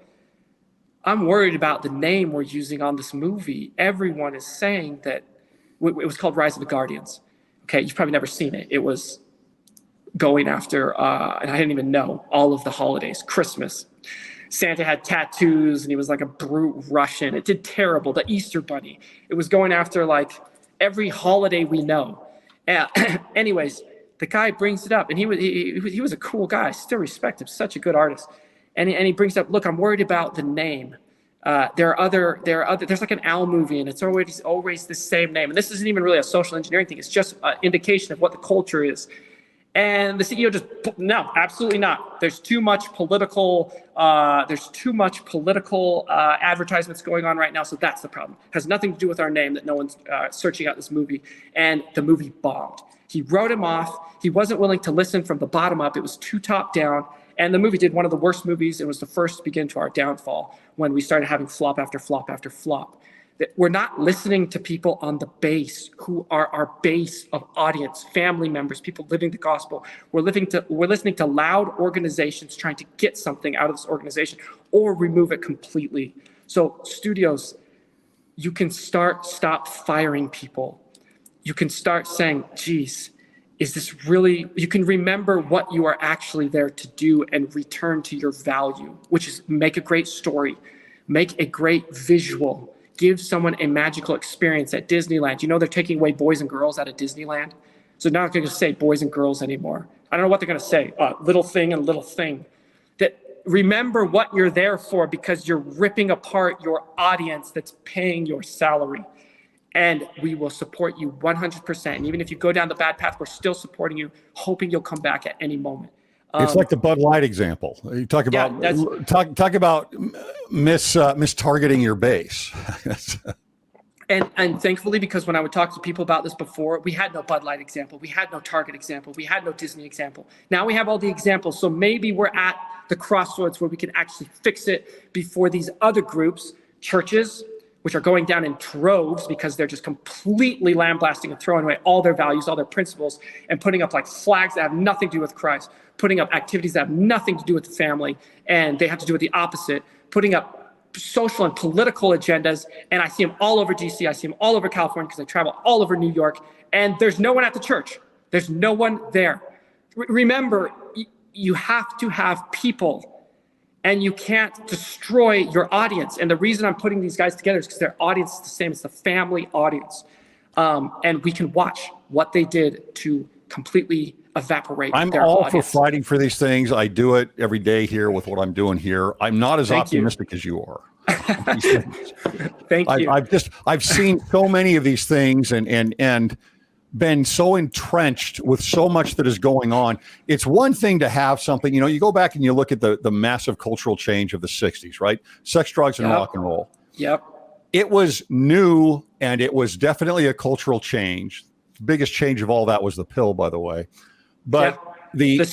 I'm worried about the name we're using on this movie. Everyone is saying that," it was called Rise of the Guardians. Okay, you've probably never seen it. It was going after, and I didn't even know, all of the holidays, Christmas. Santa had tattoos and he was like a brute Russian. It did terrible. The Easter Bunny. It was going after like every holiday we know. Anyways, the guy brings it up, and he was a cool guy. I still respect him. Such a good artist. And he brings up, look, I'm worried about the name. There's like an owl movie, and it's always the same name. And this isn't even really a social engineering thing. It's just an indication of what the culture is. And the CEO just, no, absolutely not. There's too much political advertisements going on right now. So that's the problem. It has nothing to do with our name that no one's searching out this movie. And the movie bombed. He wrote him off. He wasn't willing to listen from the bottom up. It was too top down. And the movie did one of the worst movies. It was the first to begin to our downfall when we started having flop after flop after flop. We're not listening to people on the base who are our base of audience, family members, people living the gospel. We're listening to loud organizations trying to get something out of this organization or remove it completely. So studios, you can stop firing people. You can start saying, geez, is this really, you can remember what you are actually there to do and return to your value, which is make a great story, make a great visual, give someone a magical experience at Disneyland. You know, they're taking away boys and girls out of Disneyland. So they're not going to say boys and girls anymore. I don't know what they're going to say, little thing and little thing. That remember what you're there for, because you're ripping apart your audience that's paying your salary. and we will support you 100%. And even if you go down the bad path, we're still supporting you, hoping you'll come back at any moment. It's like the Bud Light example. You talk about talk about mistargeting your base. And thankfully, because when I would talk to people about this before, we had no Bud Light example, we had no Target example, we had no Disney example. Now we have all the examples. So maybe we're at the crossroads where we can actually fix it before these other groups, churches, which are going down in droves because they're just completely lambasting and throwing away all their values, all their principles, and putting up like flags that have nothing to do with Christ, putting up activities that have nothing to do with the family, and they have to do with the opposite, putting up social and political agendas. And I see them all over DC. I see them all over California because I travel all over New York, and there's no one at the church. There's no one there. Remember, you have to have people, and you can't destroy your audience. And the reason I'm putting these guys together is because their audience is the same. It's the family audience. And we can watch what they did to completely evaporate I'm their all audience. for fighting for these things. I do it every day here with what I'm doing here. I'm not as optimistic as you are. Thank you. I've seen so many of these things and been so entrenched with so much that is going on. It's one thing to have something, you go back and you look at the massive cultural change of the 60s, right? Sex, drugs, and rock and roll. Yep. It was new, and it was definitely a cultural change. The biggest change of all that was the pill, by the way. But the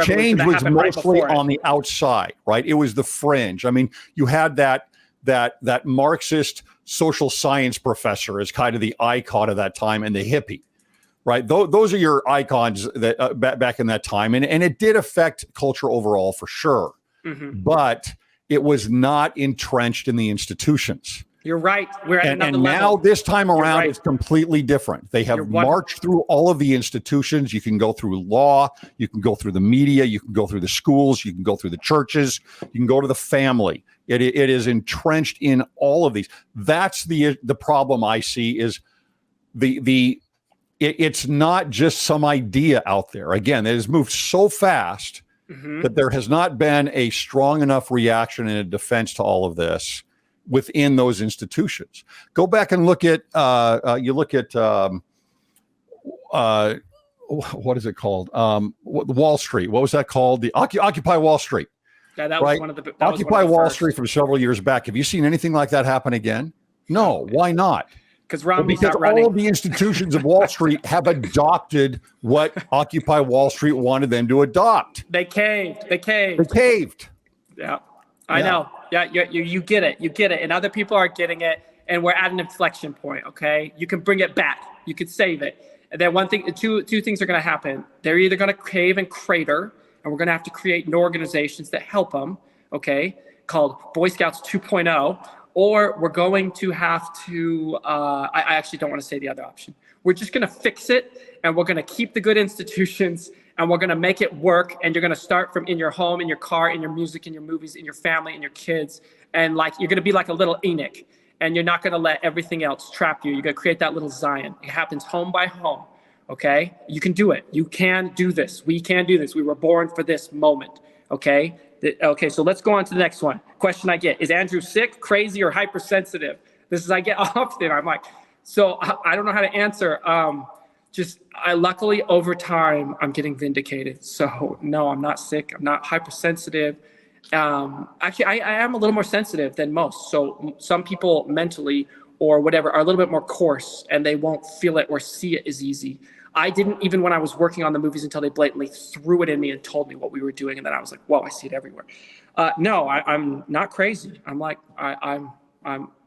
change was mostly on the outside, right? It was the fringe. I mean, you had that Marxist social science professor as kind of the icon of that time, and the hippie, right? Those are your icons that back in that time, and it did affect culture overall for sure. Mm-hmm. But it was not entrenched in the institutions. You're right. We're at another level. Now this time around, right. It's completely different. They have marched through all of the institutions. You can go through law, you can go through the media, you can go through the schools, you can go through the churches, you can go to the family. It is entrenched in all of these. That's the problem I see is it's not just some idea out there. Again, it has moved so fast that there has not been a strong enough reaction and a defense to all of this within those institutions. Go back and look at what is it called? Wall Street. What was that called? The Occupy Wall Street. Yeah, that was one of the Occupy Wall Street from several years back. Have you seen anything like that happen again? No. Why not? Because Romney's not running. All of the institutions of Wall Street have adopted what Occupy Wall Street wanted them to adopt. They caved. Yeah, I know. Yeah, you get it. You get it. And other people are getting it. And we're at an inflection point, okay? You can bring it back. You can save it. And then two things are going to happen. They're either going to cave and crater, and we're going to have to create new organizations that help them, okay, called Boy Scouts 2.0, or we're going to have to, I actually don't want to say the other option. We're just going to fix it, and we're going to keep the good institutions, and we're going to make it work. And you're going to start from in your home, in your car, in your music, in your movies, in your family, in your kids. And like, you're going to be like a little Enoch, and you're not going to let everything else trap you. You're going to create that little Zion. It happens home by home. Okay. You can do it. You can do this. We can do this. We were born for this moment. Okay. Okay. So let's go on to the next one. Question I get: is Andrew sick, crazy, or hypersensitive? This is, I get often. I'm like, so I don't know how to answer. Luckily over time, I'm getting vindicated. So no, I'm not sick. I'm not hypersensitive. Actually, I am a little more sensitive than most. So some people mentally or whatever are a little bit more coarse, and they won't feel it or see it as easy. I didn't, even when I was working on the movies, until they blatantly threw it in me and told me what we were doing. And then I was like, whoa, I see it everywhere. No, I'm not crazy. I'm like, I'm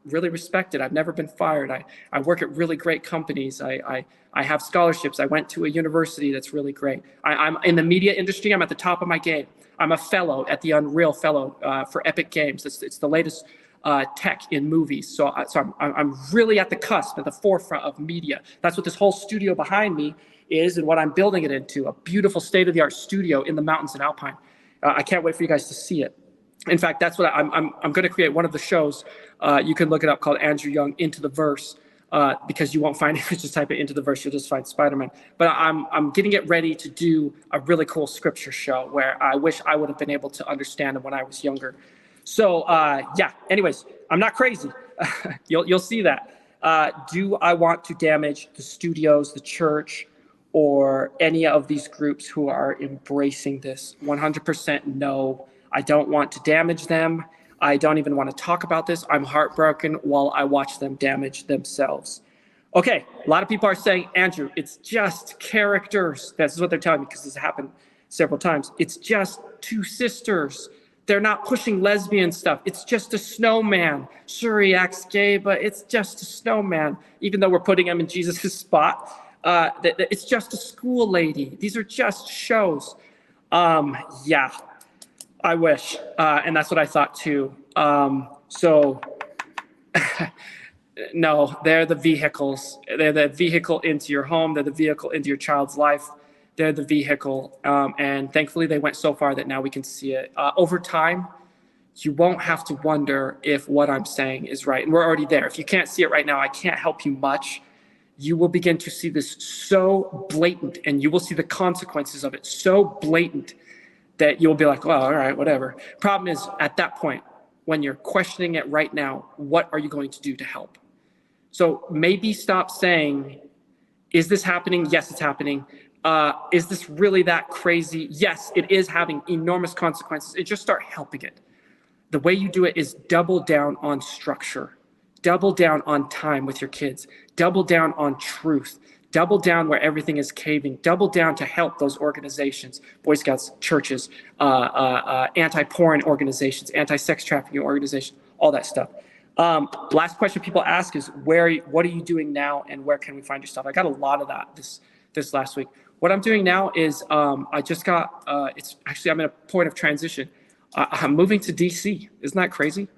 really respected. I've never been fired. I work at really great companies. I have scholarships. I went to a university that's really great. I'm in the media industry. I'm at the top of my game. I'm a fellow at the Unreal Fellow for Epic Games. It's the latest tech in movies. So I'm really at the cusp, at the forefront of media. That's what this whole studio behind me is, and what I'm building it into, a beautiful state-of-the-art studio in the mountains in Alpine. I can't wait for you guys to see it. In fact, that's what I'm going to create one of the shows. You can look it up, called Andrew Young Into the Verse, because you won't find it. Just type it Into the Verse, you'll just find Spider-Man. But I'm getting it ready to do a really cool scripture show where I wish I would have been able to understand it when I was younger. So yeah, anyways, I'm not crazy. You'll see that. Do I want to damage the studios, the church, or any of these groups who are embracing this? 100% no. I don't want to damage them. I don't even want to talk about this. I'm heartbroken while I watch them damage themselves. Okay, a lot of people are saying, Andrew, it's just characters. That's what they're telling me because this happened several times. It's just two sisters. They're not pushing lesbian stuff. It's just a snowman. Sure, he acts gay, but it's just a snowman, even though we're putting him in Jesus' spot. It's just a school lady. These are just shows. Yeah, I wish. And that's what I thought too. So no, they're the vehicles. They're the vehicle into your home. They're the vehicle into your child's life. They're the vehicle. And thankfully, they went so far that now we can see it. Over time, you won't have to wonder if what I'm saying is right. And we're already there. If you can't see it right now, I can't help you much. You will begin to see this so blatant, and you will see the consequences of it so blatant that you'll be like, well, all right, whatever. Problem is, at that point, when you're questioning it right now, what are you going to do to help? So maybe stop saying, is this happening? Yes, it's happening. Is this really that crazy? Yes, it is having enormous consequences. And just start helping it. The way you do it is double down on structure, double down on time with your kids, double down on truth, double down where everything is caving, double down to help those organizations, Boy Scouts, churches, anti-porn organizations, anti-sex trafficking organizations, all that stuff. Last question people ask is, what are you doing now and where can we find your stuff? I got a lot of that this last week. What I'm doing now is I just got, I'm in a point of transition. I'm moving to DC. Isn't that crazy?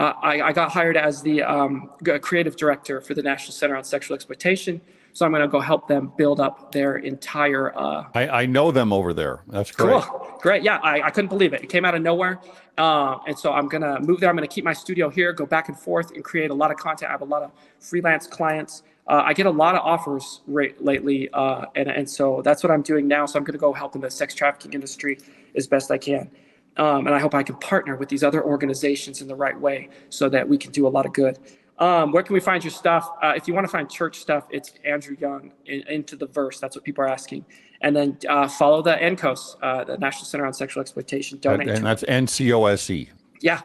I got hired as the creative director for the National Center on Sexual Exploitation. So I'm going to go help them build up their entire. I know them over there. That's great. Cool. Great. Yeah, I couldn't believe it. It came out of nowhere. And so I'm going to move there. I'm going to keep my studio here, go back and forth and create a lot of content. I have a lot of freelance clients. I get a lot of offers lately. And so that's what I'm doing now. So I'm going to go help in the sex trafficking industry as best I can. And I hope I can partner with these other organizations in the right way so that we can do a lot of good. Where can we find your stuff? If you want to find church stuff, it's Andrew Young, Into the Verse. That's what people are asking. And then follow the NCOS, the National Center on Sexual Exploitation. Donate. And that's NCOSE. Yeah.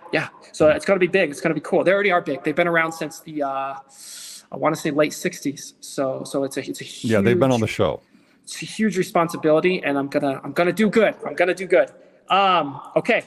So it's going to be big. It's going to be cool. They already are big. They've been around since the, I want to say late 60s. So it's a huge. Yeah, they've been on the show. It's a huge responsibility, and I'm gonna do good. Okay,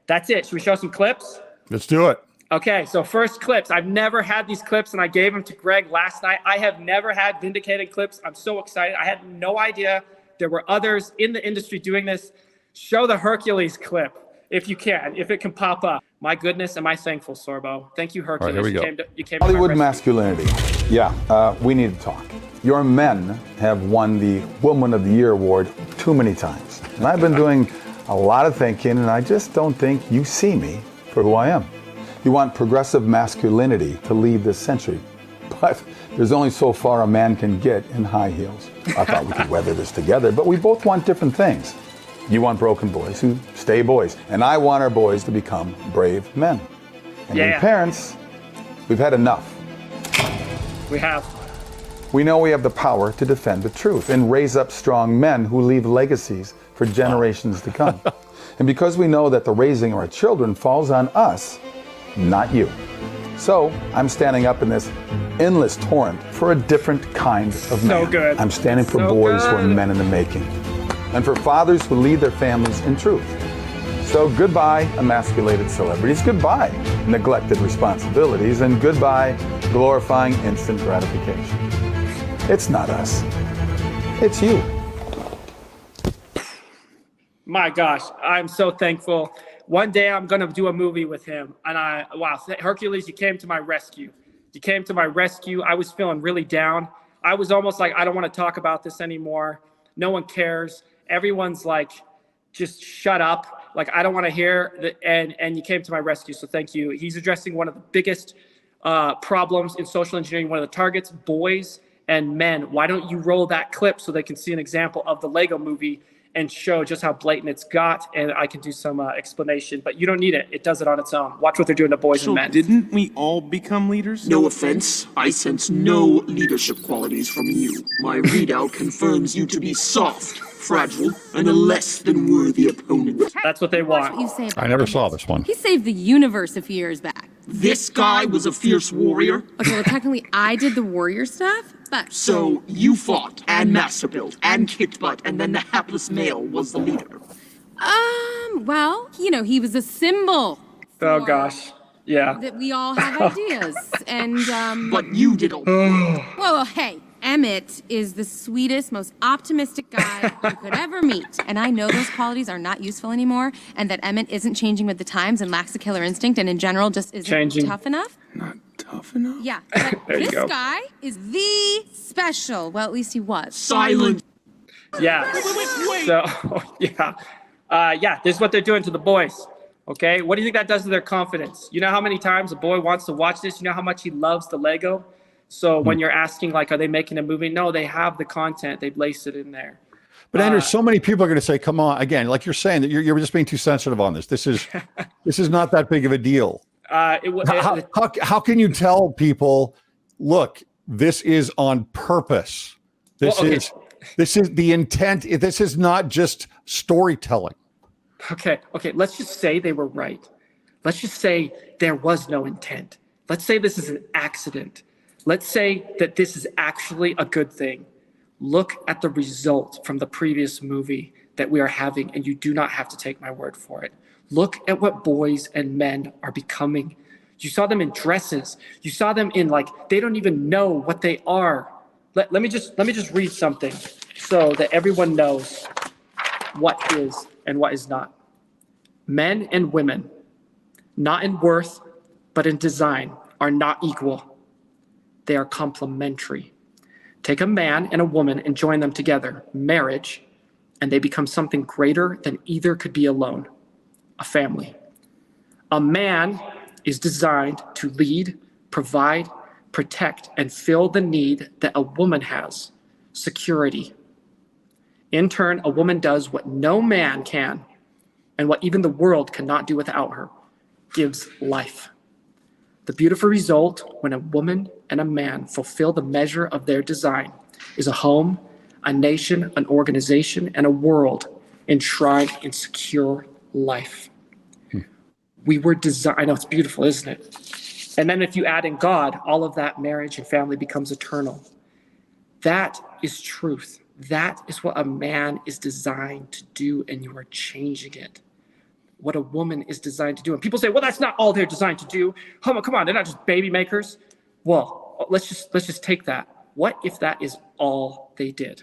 that's it. Should we show some clips? Let's do it. Okay, so first clips. I've never had these clips, and I gave them to Greg last night. I have never had vindicated clips. I'm so excited. I had no idea there were others in the industry doing this. Show the Hercules clip if you can, if it can pop up. My goodness, am I thankful, Sorbo. Thank you, Hercules. All right, here we go. You came Hollywood masculinity. Yeah, we need to talk. Your men have won the Woman of the Year award too many times. And I've been doing a lot of thinking, and I just don't think you see me for who I am. You want progressive masculinity to lead this century, but there's only so far a man can get in high heels. I thought we could weather this together, but we both want different things. You want broken boys who stay boys, and I want our boys to become brave men. And we parents, we've had enough. We have. We know we have the power to defend the truth and raise up strong men who leave legacies for generations to come. And because we know that the raising of our children falls on us, not you. So I'm standing up in this endless torrent for a different kind of man. So good. I'm standing for boys who are men in the making, and for fathers who lead their families in truth. So goodbye, emasculated celebrities. Goodbye, neglected responsibilities. And goodbye, glorifying instant gratification. It's not us. It's you. My gosh, I'm so thankful. One day I'm going to do a movie with him. And Hercules, you came to my rescue. You came to my rescue. I was feeling really down. I was almost like, I don't want to talk about this anymore. No one cares. Everyone's like, just shut up. Like, I don't want to hear that. And you came to my rescue. So thank you. He's addressing one of the biggest problems in social engineering. One of the targets, boys and men. Why don't you roll that clip so they can see an example of the Lego movie and show just how blatant it's got, and I can do some explanation, but you don't need it. It does it on its own. Watch what they're doing to boys and men. Didn't we all become leaders? No offense, I sense no leadership qualities from you. My readout confirms you to be soft, fragile, and a less than worthy opponent. That's what they want. What you say about I never Emmett. saw this one. He saved the universe a few years back. This guy was a fierce warrior, Okay, well, technically, I did the warrior stuff, but... so you fought and master built and kicked butt, and then the hapless male was the leader. Well, you know, he was a symbol. Oh, for gosh. Yeah. That we all have ideas, and, But you did all. Well, hey, Emmett is the sweetest, most optimistic guy you could ever meet. And I know those qualities are not useful anymore, and that Emmett isn't changing with the times and lacks a killer instinct, and in general just isn't tough enough. Not tough enough? Yeah, but There you this go. guy is the special. Well, at least he was. Silent. Yeah. Wait. So, yeah, this is what they're doing to the boys. Okay, what do you think that does to their confidence? You know how many times a boy wants to watch this? You know how much he loves the Lego? So when you're asking, like, are they making a movie? No, they have the content. They've laced it in there. But Andrew, so many people are going to say, "Come on!" Again, like you're saying that you're just being too sensitive on this. This is not that big of a deal. How can you tell people, look, this is on purpose? This is the intent. This is not just storytelling. Okay, let's just say they were right. Let's just say there was no intent. Let's say this is an accident. Let's say that this is actually a good thing. Look at the result from the previous movie that we are having, and you do not have to take my word for it. Look at what boys and men are becoming. You saw them in dresses. You saw them in, like, they don't even know what they are. Let me just read something so that everyone knows what is and what is not. Men and women, not in worth, but in design, are not equal. They are complementary. Take a man and a woman and join them together, marriage, and they become something greater than either could be alone, a family. A man is designed to lead, provide, protect, and fill the need that a woman has, security. In turn, a woman does what no man can, and what even the world cannot do without her, gives life. The beautiful result when a woman and a man fulfill the measure of their design is a home, a nation, an organization, and a world enshrined in secure life. We were designed, I know it's beautiful, isn't it? And then if you add in God, all of that marriage and family becomes eternal. That is truth. That is what a man is designed to do, and you are changing it. What a woman is designed to do. And people say, well, that's not all they're designed to do. Come on, they're not just baby makers. Well, let's just take that. What if that is all they did?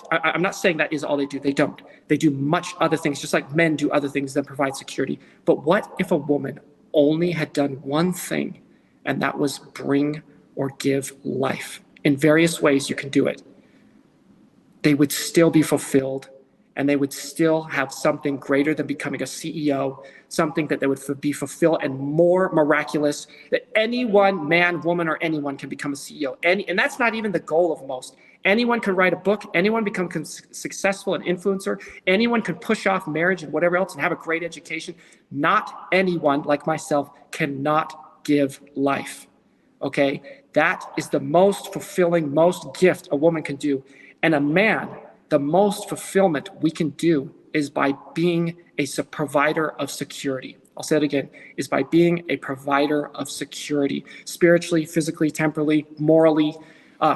I'm not saying that is all they do. They don't. They do much other things, just like men do other things that provide security. But what if a woman only had done one thing, and that was bring or give life? In various ways you can do it. They would still be fulfilled, and they would still have something greater than becoming a CEO, something that they would be fulfilled and more miraculous, that anyone, man, woman, or anyone can become a CEO. And that's not even the goal of most. Anyone can write a book, anyone become successful, an influencer, anyone can push off marriage and whatever else and have a great education. Not anyone, like myself, cannot give life, okay? That is the most fulfilling, most gift a woman can do. And a man, the most fulfillment we can do is by being a provider of security. I'll say it again, is by being a provider of security, spiritually, physically, temporally, morally,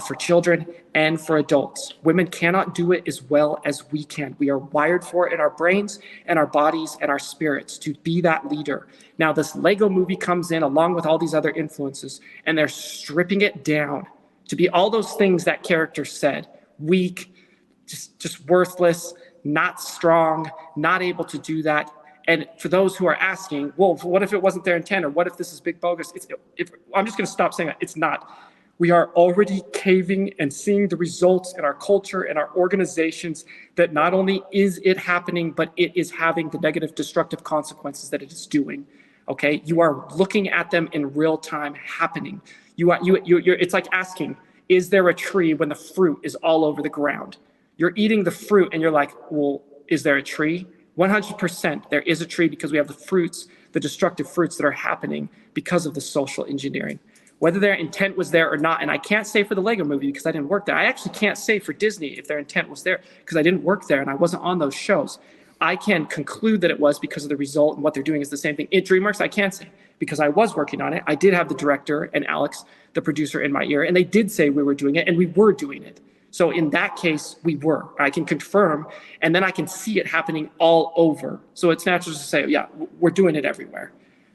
for children and for adults. Women cannot do it as well as we can. We are wired for it in our brains and our bodies and our spirits to be that leader. Now, this Lego movie comes in along with all these other influences, and they're stripping it down to be all those things that character said: weak, just worthless, not strong, not able to do that. And for those who are asking, well, what if it wasn't their intent, or what if this is big bogus? I'm just going to stop saying that. It's not. We are already caving and seeing the results in our culture and our organizations that not only is it happening, but it is having the negative, destructive consequences that it is doing. Okay, you are looking at them in real time happening. It's like asking, is there a tree when the fruit is all over the ground? You're eating the fruit and you're like, well, is there a tree? 100% there is a tree, because we have the fruits, the destructive fruits that are happening because of the social engineering. Whether their intent was there or not, and I can't say for the Lego movie because I didn't work there. I actually can't say for Disney if their intent was there because I didn't work there and I wasn't on those shows. I can conclude that it was because of the result, and what they're doing is the same thing. In DreamWorks, I can't say because I was working on it. I did have the director and Alex, the producer, in my ear, and they did say we were doing it, and we were doing it. So in that case, we were. I can confirm, and then I can see it happening all over. So it's natural to say, yeah, we're doing it everywhere.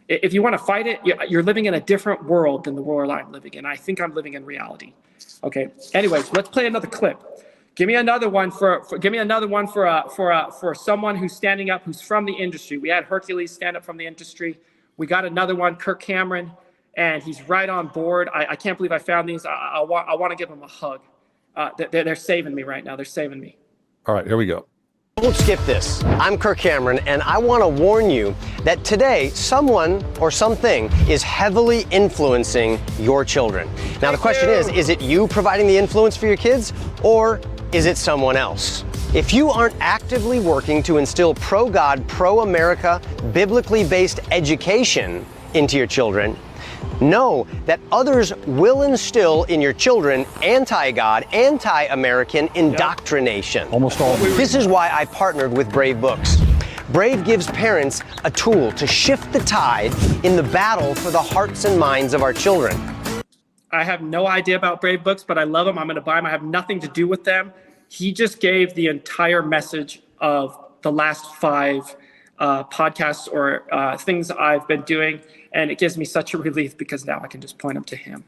If you want to fight it, you're living in a different world than the world I'm living in. I think I'm living in reality. Okay. Anyways, let's play another clip. Give me another one for someone who's standing up, who's from the industry. We had Hercules stand up from the industry. We got another one, Kirk Cameron, and he's right on board. I can't believe I found these. I want to give him a hug. They're saving me right now. They're saving me. All right, here we go. Don't skip this. I'm Kirk Cameron, and I want to warn you that today someone or something is heavily influencing your children. Now, the question is it you providing the influence for your kids, or is it someone else? If you aren't actively working to instill pro-God, pro-America, biblically based education into your children, know that others will instill in your children anti-God, anti-American indoctrination. Almost all. This is why I partnered with Brave Books. Brave gives parents a tool to shift the tide in the battle for the hearts and minds of our children. I have no idea about Brave Books, but I love them. I'm going to buy them. I have nothing to do with them. He just gave the entire message of the last 5 podcasts or things I've been doing. And it gives me such a relief because now I can just point them to him.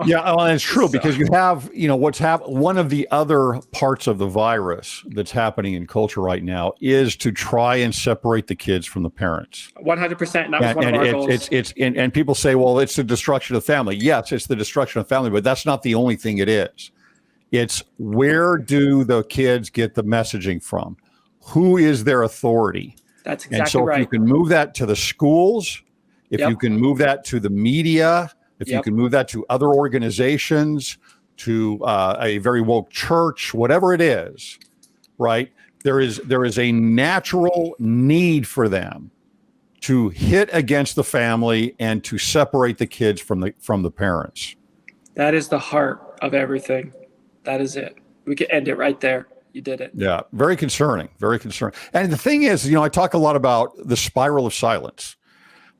Yeah, well, it's true because you have, one of the other parts of the virus that's happening in culture right now is to try and separate the kids from the parents. 100%. And that was one of our goals. And people say, well, it's the destruction of family. Yes, it's the destruction of family, but that's not the only thing it is. It's where do the kids get the messaging from? Who is their authority? That's exactly right. And so if you can move that to the schools, if you can move that to the media, if you can move that to other organizations, to a very woke church, whatever it is, right? There is a natural need for them to hit against the family and to separate the kids from the parents. That is the heart of everything. That is it. We can end it right there. You did it. Yeah, very concerning, very concerning. And the thing is, I talk a lot about the spiral of silence,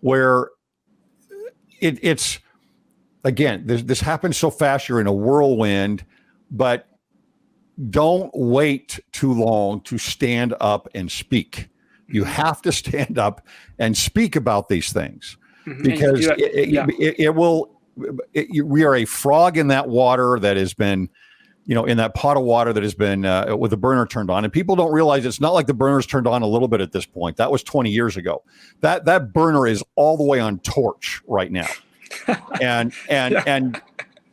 where it's again, this happens so fast, you're in a whirlwind, but don't wait too long to stand up and speak. You have to stand up and speak about these things because we are a frog in that water that has been, in that pot of water that has been with the burner turned on. And people don't realize it's not like the burner's turned on a little bit at this point. That was 20 years ago. That burner is all the way on torch right now. And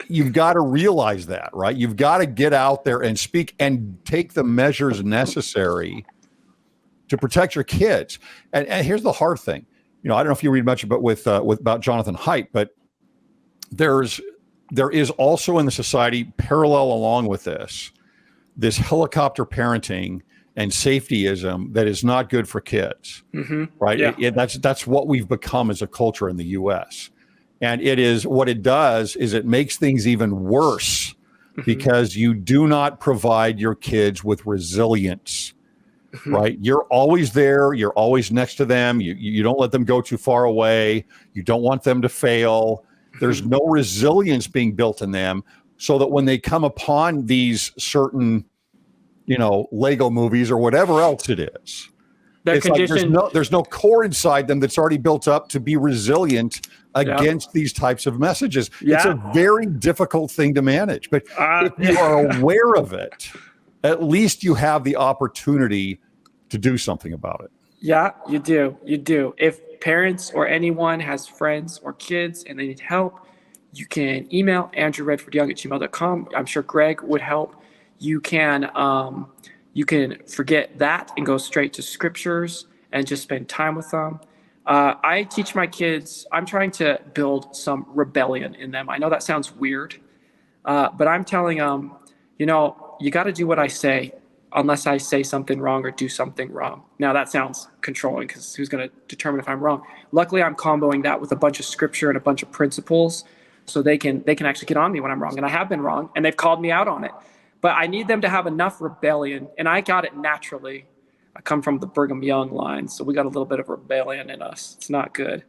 you've got to realize that, right? You've got to get out there and speak and take the measures necessary to protect your kids. And here's the hard thing. I don't know if you read much about about Jonathan Haidt, but there is also in the society, parallel along with this helicopter parenting and safetyism that is not good for kids, right? Yeah. That's what we've become as a culture in the U.S. And what it does is it makes things even worse because you do not provide your kids with resilience, right? You're always there. You're always next to them. You don't let them go too far away. You don't want them to fail. There's no resilience being built in them so that when they come upon these certain, Lego movies or whatever else it is, it's like there's no core inside them that's already built up to be resilient against these types of messages. It's a very difficult thing to manage, but if you are aware of it, at least you have the opportunity to do something about it. Yeah, you do. You do. If parents or anyone has friends or kids and they need help, you can email andrewredfordyoung@gmail.com. I'm sure Greg would help. You can forget that and go straight to scriptures and just spend time with them. I teach my kids, I'm trying to build some rebellion in them. I know that sounds weird, but I'm telling them, you got to do what I say unless I say something wrong or do something wrong. Now that sounds controlling because who's going to determine if I'm wrong? Luckily, I'm comboing that with a bunch of scripture and a bunch of principles so they can actually get on me when I'm wrong. And I have been wrong and they've called me out on it. But I need them to have enough rebellion, and I got it naturally. I come from the Brigham Young line, so we got a little bit of rebellion in us. It's not good.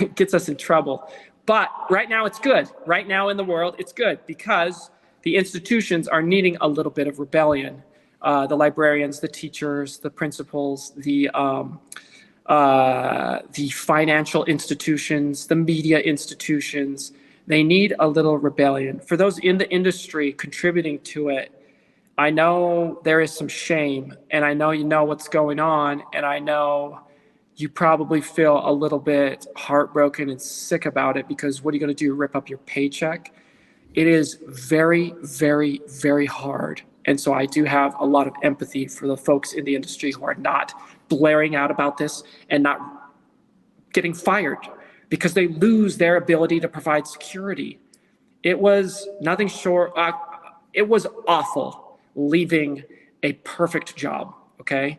It gets us in trouble. But right now it's good. Right now in the world, it's good because the institutions are needing a little bit of rebellion. The librarians, the teachers, the principals, the financial institutions, the media institutions, they need a little rebellion. For those in the industry contributing to it, I know there is some shame, and I know you know what's going on, and I know you probably feel a little bit heartbroken and sick about it because what are you going to do, rip up your paycheck? It is very, very, very hard. And so I do have a lot of empathy for the folks in the industry who are not blaring out about this and not getting fired because they lose their ability to provide security. It was nothing short, it was awful leaving a perfect job, okay?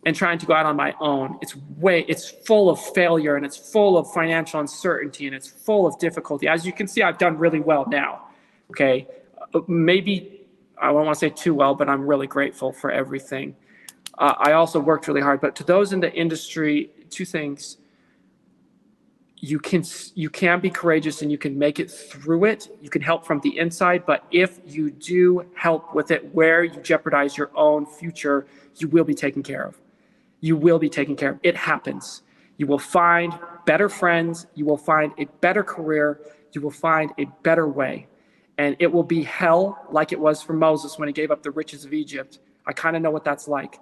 And trying to go out on my own. It's full of failure and it's full of financial uncertainty and it's full of difficulty. As you can see, I've done really well now, okay? Maybe, I don't want to say too well, but I'm really grateful for everything. I also worked really hard, but to those in the industry, two things. You can be courageous and you can make it through it. You can help from the inside, but if you do help with it where you jeopardize your own future, you will be taken care of. You will be taken care of. It happens. You will find better friends. You will find a better career. You will find a better way. And it will be hell like it was for Moses when he gave up the riches of Egypt. I kind of know what that's like.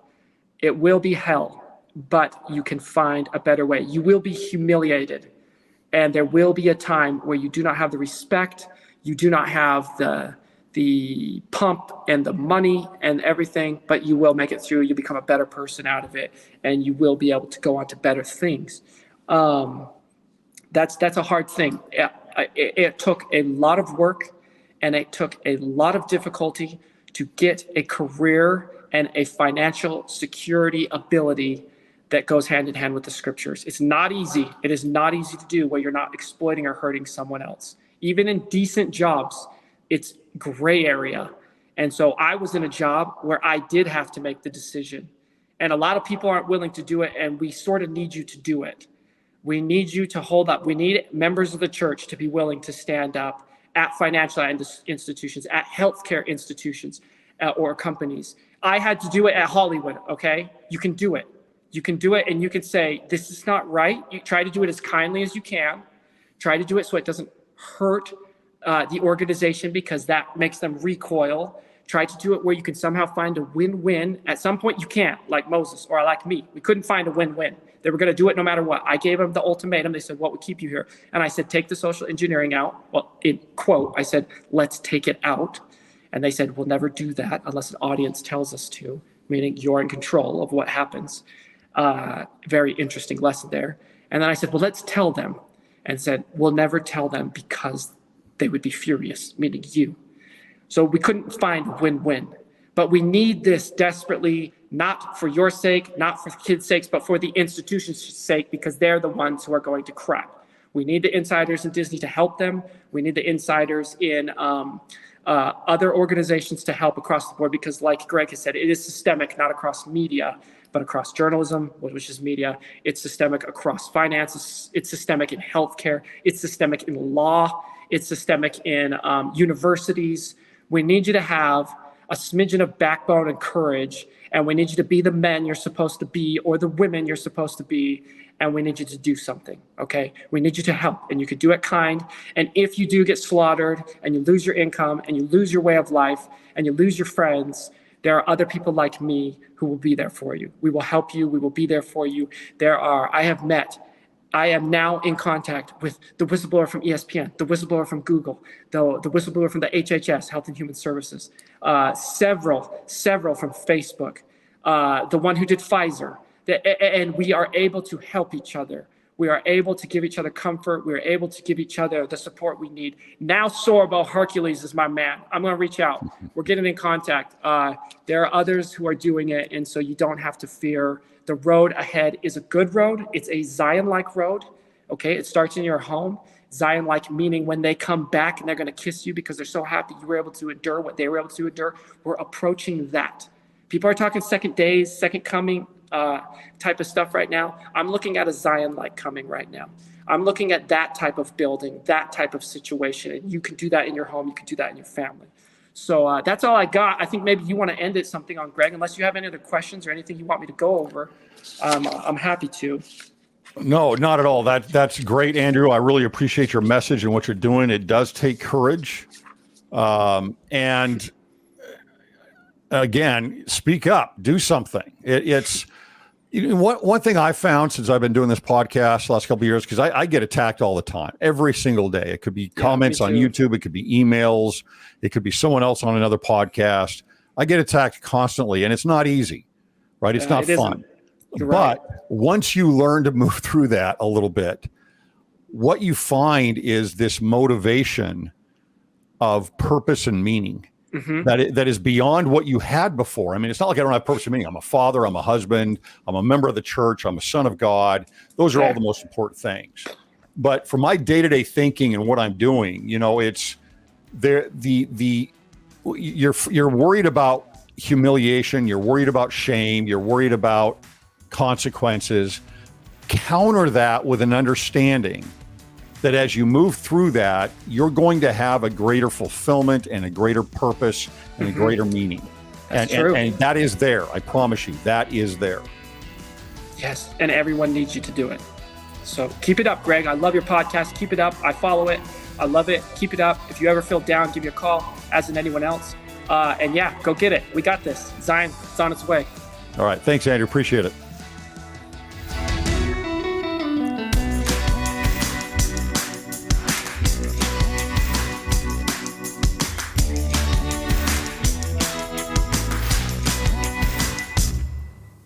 It will be hell, but you can find a better way. You will be humiliated. And there will be a time where you do not have the respect, you do not have the pump and the money and everything, but you will make it through. You become a better person out of it, and you will be able to go on to better things. That's a hard thing. It took a lot of work, and it took a lot of difficulty to get a career and a financial security ability that goes hand in hand with the scriptures. It's not easy. It is not easy to do where you're not exploiting or hurting someone else. Even in decent jobs, it's gray area. And so I was in a job where I did have to make the decision. And a lot of people aren't willing to do it, and we sort of need you to do it. We need you to hold up. We need members of the church to be willing to stand up at financial institutions, at healthcare institutions, or companies. I had to do it at Hollywood, okay? You can do it. You can do it, and you can say, this is not right. You try to do it as kindly as you can. Try to do it so it doesn't hurt the organization because that makes them recoil. Try to do it where you can somehow find a win-win. At some point you can't, like Moses or like me. We couldn't find a win-win. They were going to do it no matter what. I gave them the ultimatum. They said, what would keep you here? And I said, take the social engineering out. Well, in quote, I said, let's take it out. And they said, we'll never do that unless an audience tells us to, meaning you're in control of what happens. Very interesting lesson there. And then I said, well, let's tell them. And said, we'll never tell them because they would be furious, meaning you. So we couldn't find a win-win. But we need this desperately, not for your sake, not for the kids' sakes, but for the institution's sake, because they're the ones who are going to crap. We need the insiders in Disney to help them. We need the insiders in other organizations to help across the board, because like Greg has said, it is systemic, not across media, but across journalism, which is media. It's systemic across finance. It's systemic in healthcare. It's systemic in law. It's systemic in universities. We need you to have a smidgen of backbone and courage, and we need you to be the men you're supposed to be or the women you're supposed to be, and we need you to do something, okay? We need you to help, and you could do it kind, and if you do get slaughtered and you lose your income and you lose your way of life and you lose your friends, there are other people like me who will be there for you. We will help you. We will be there for you. I am now in contact with the whistleblower from ESPN, the whistleblower from Google, the whistleblower from the HHS, Health and Human Services, several from Facebook, the one who did Pfizer. And we are able to help each other. We are able to give each other comfort. We are able to give each other the support we need. Now Sorbo Hercules is my man. I'm going to reach out. We're getting in contact. There are others who are doing it, and so you don't have to fear. The road ahead is a good road. It's a Zion-like road. Okay, it starts in your home. Zion-like meaning when they come back and they're going to kiss you because they're so happy you were able to endure what they were able to endure. We're approaching that. People are talking second days, second coming type of stuff right now. I'm looking at a Zion-like coming right now. I'm looking at that type of building, that type of situation. And you can do that in your home. You can do that in your family. So that's all I got. I think maybe you want to end it something on Greg, unless you have any other questions or anything you want me to go over. I'm happy to. No, not at all. That's great, Andrew. I really appreciate your message and what you're doing. It does take courage. And again, speak up, do something. It's one thing I found since I've been doing this podcast the last couple of years, because I get attacked all the time, every single day. It could be comments on YouTube. It could be emails. It could be someone else on another podcast. I get attacked constantly, and it's not easy, right? It's not fun. You're but right. Once you learn to move through that a little bit, what you find is this motivation of purpose and meaning that is beyond what you had before. I mean, it's not like I don't have purpose and meaning. I'm a father, I'm a husband, I'm a member of the church, I'm a son of God. Those are all the most important things. But for my day-to-day thinking and what I'm doing, it's there. You're worried about humiliation. You're worried about shame. You're worried about consequences. Counter that with an understanding that as you move through that, you're going to have a greater fulfillment and a greater purpose and a greater meaning. That's true. And that is there. I promise you, that is there. Yes, and everyone needs you to do it. So keep it up, Greg. I love your podcast. Keep it up. I follow it. I love it. Keep it up. If you ever feel down, give me a call, as in anyone else. And yeah, go get it. We got this. Zion, it's on its way. All right. Thanks, Andrew. Appreciate it.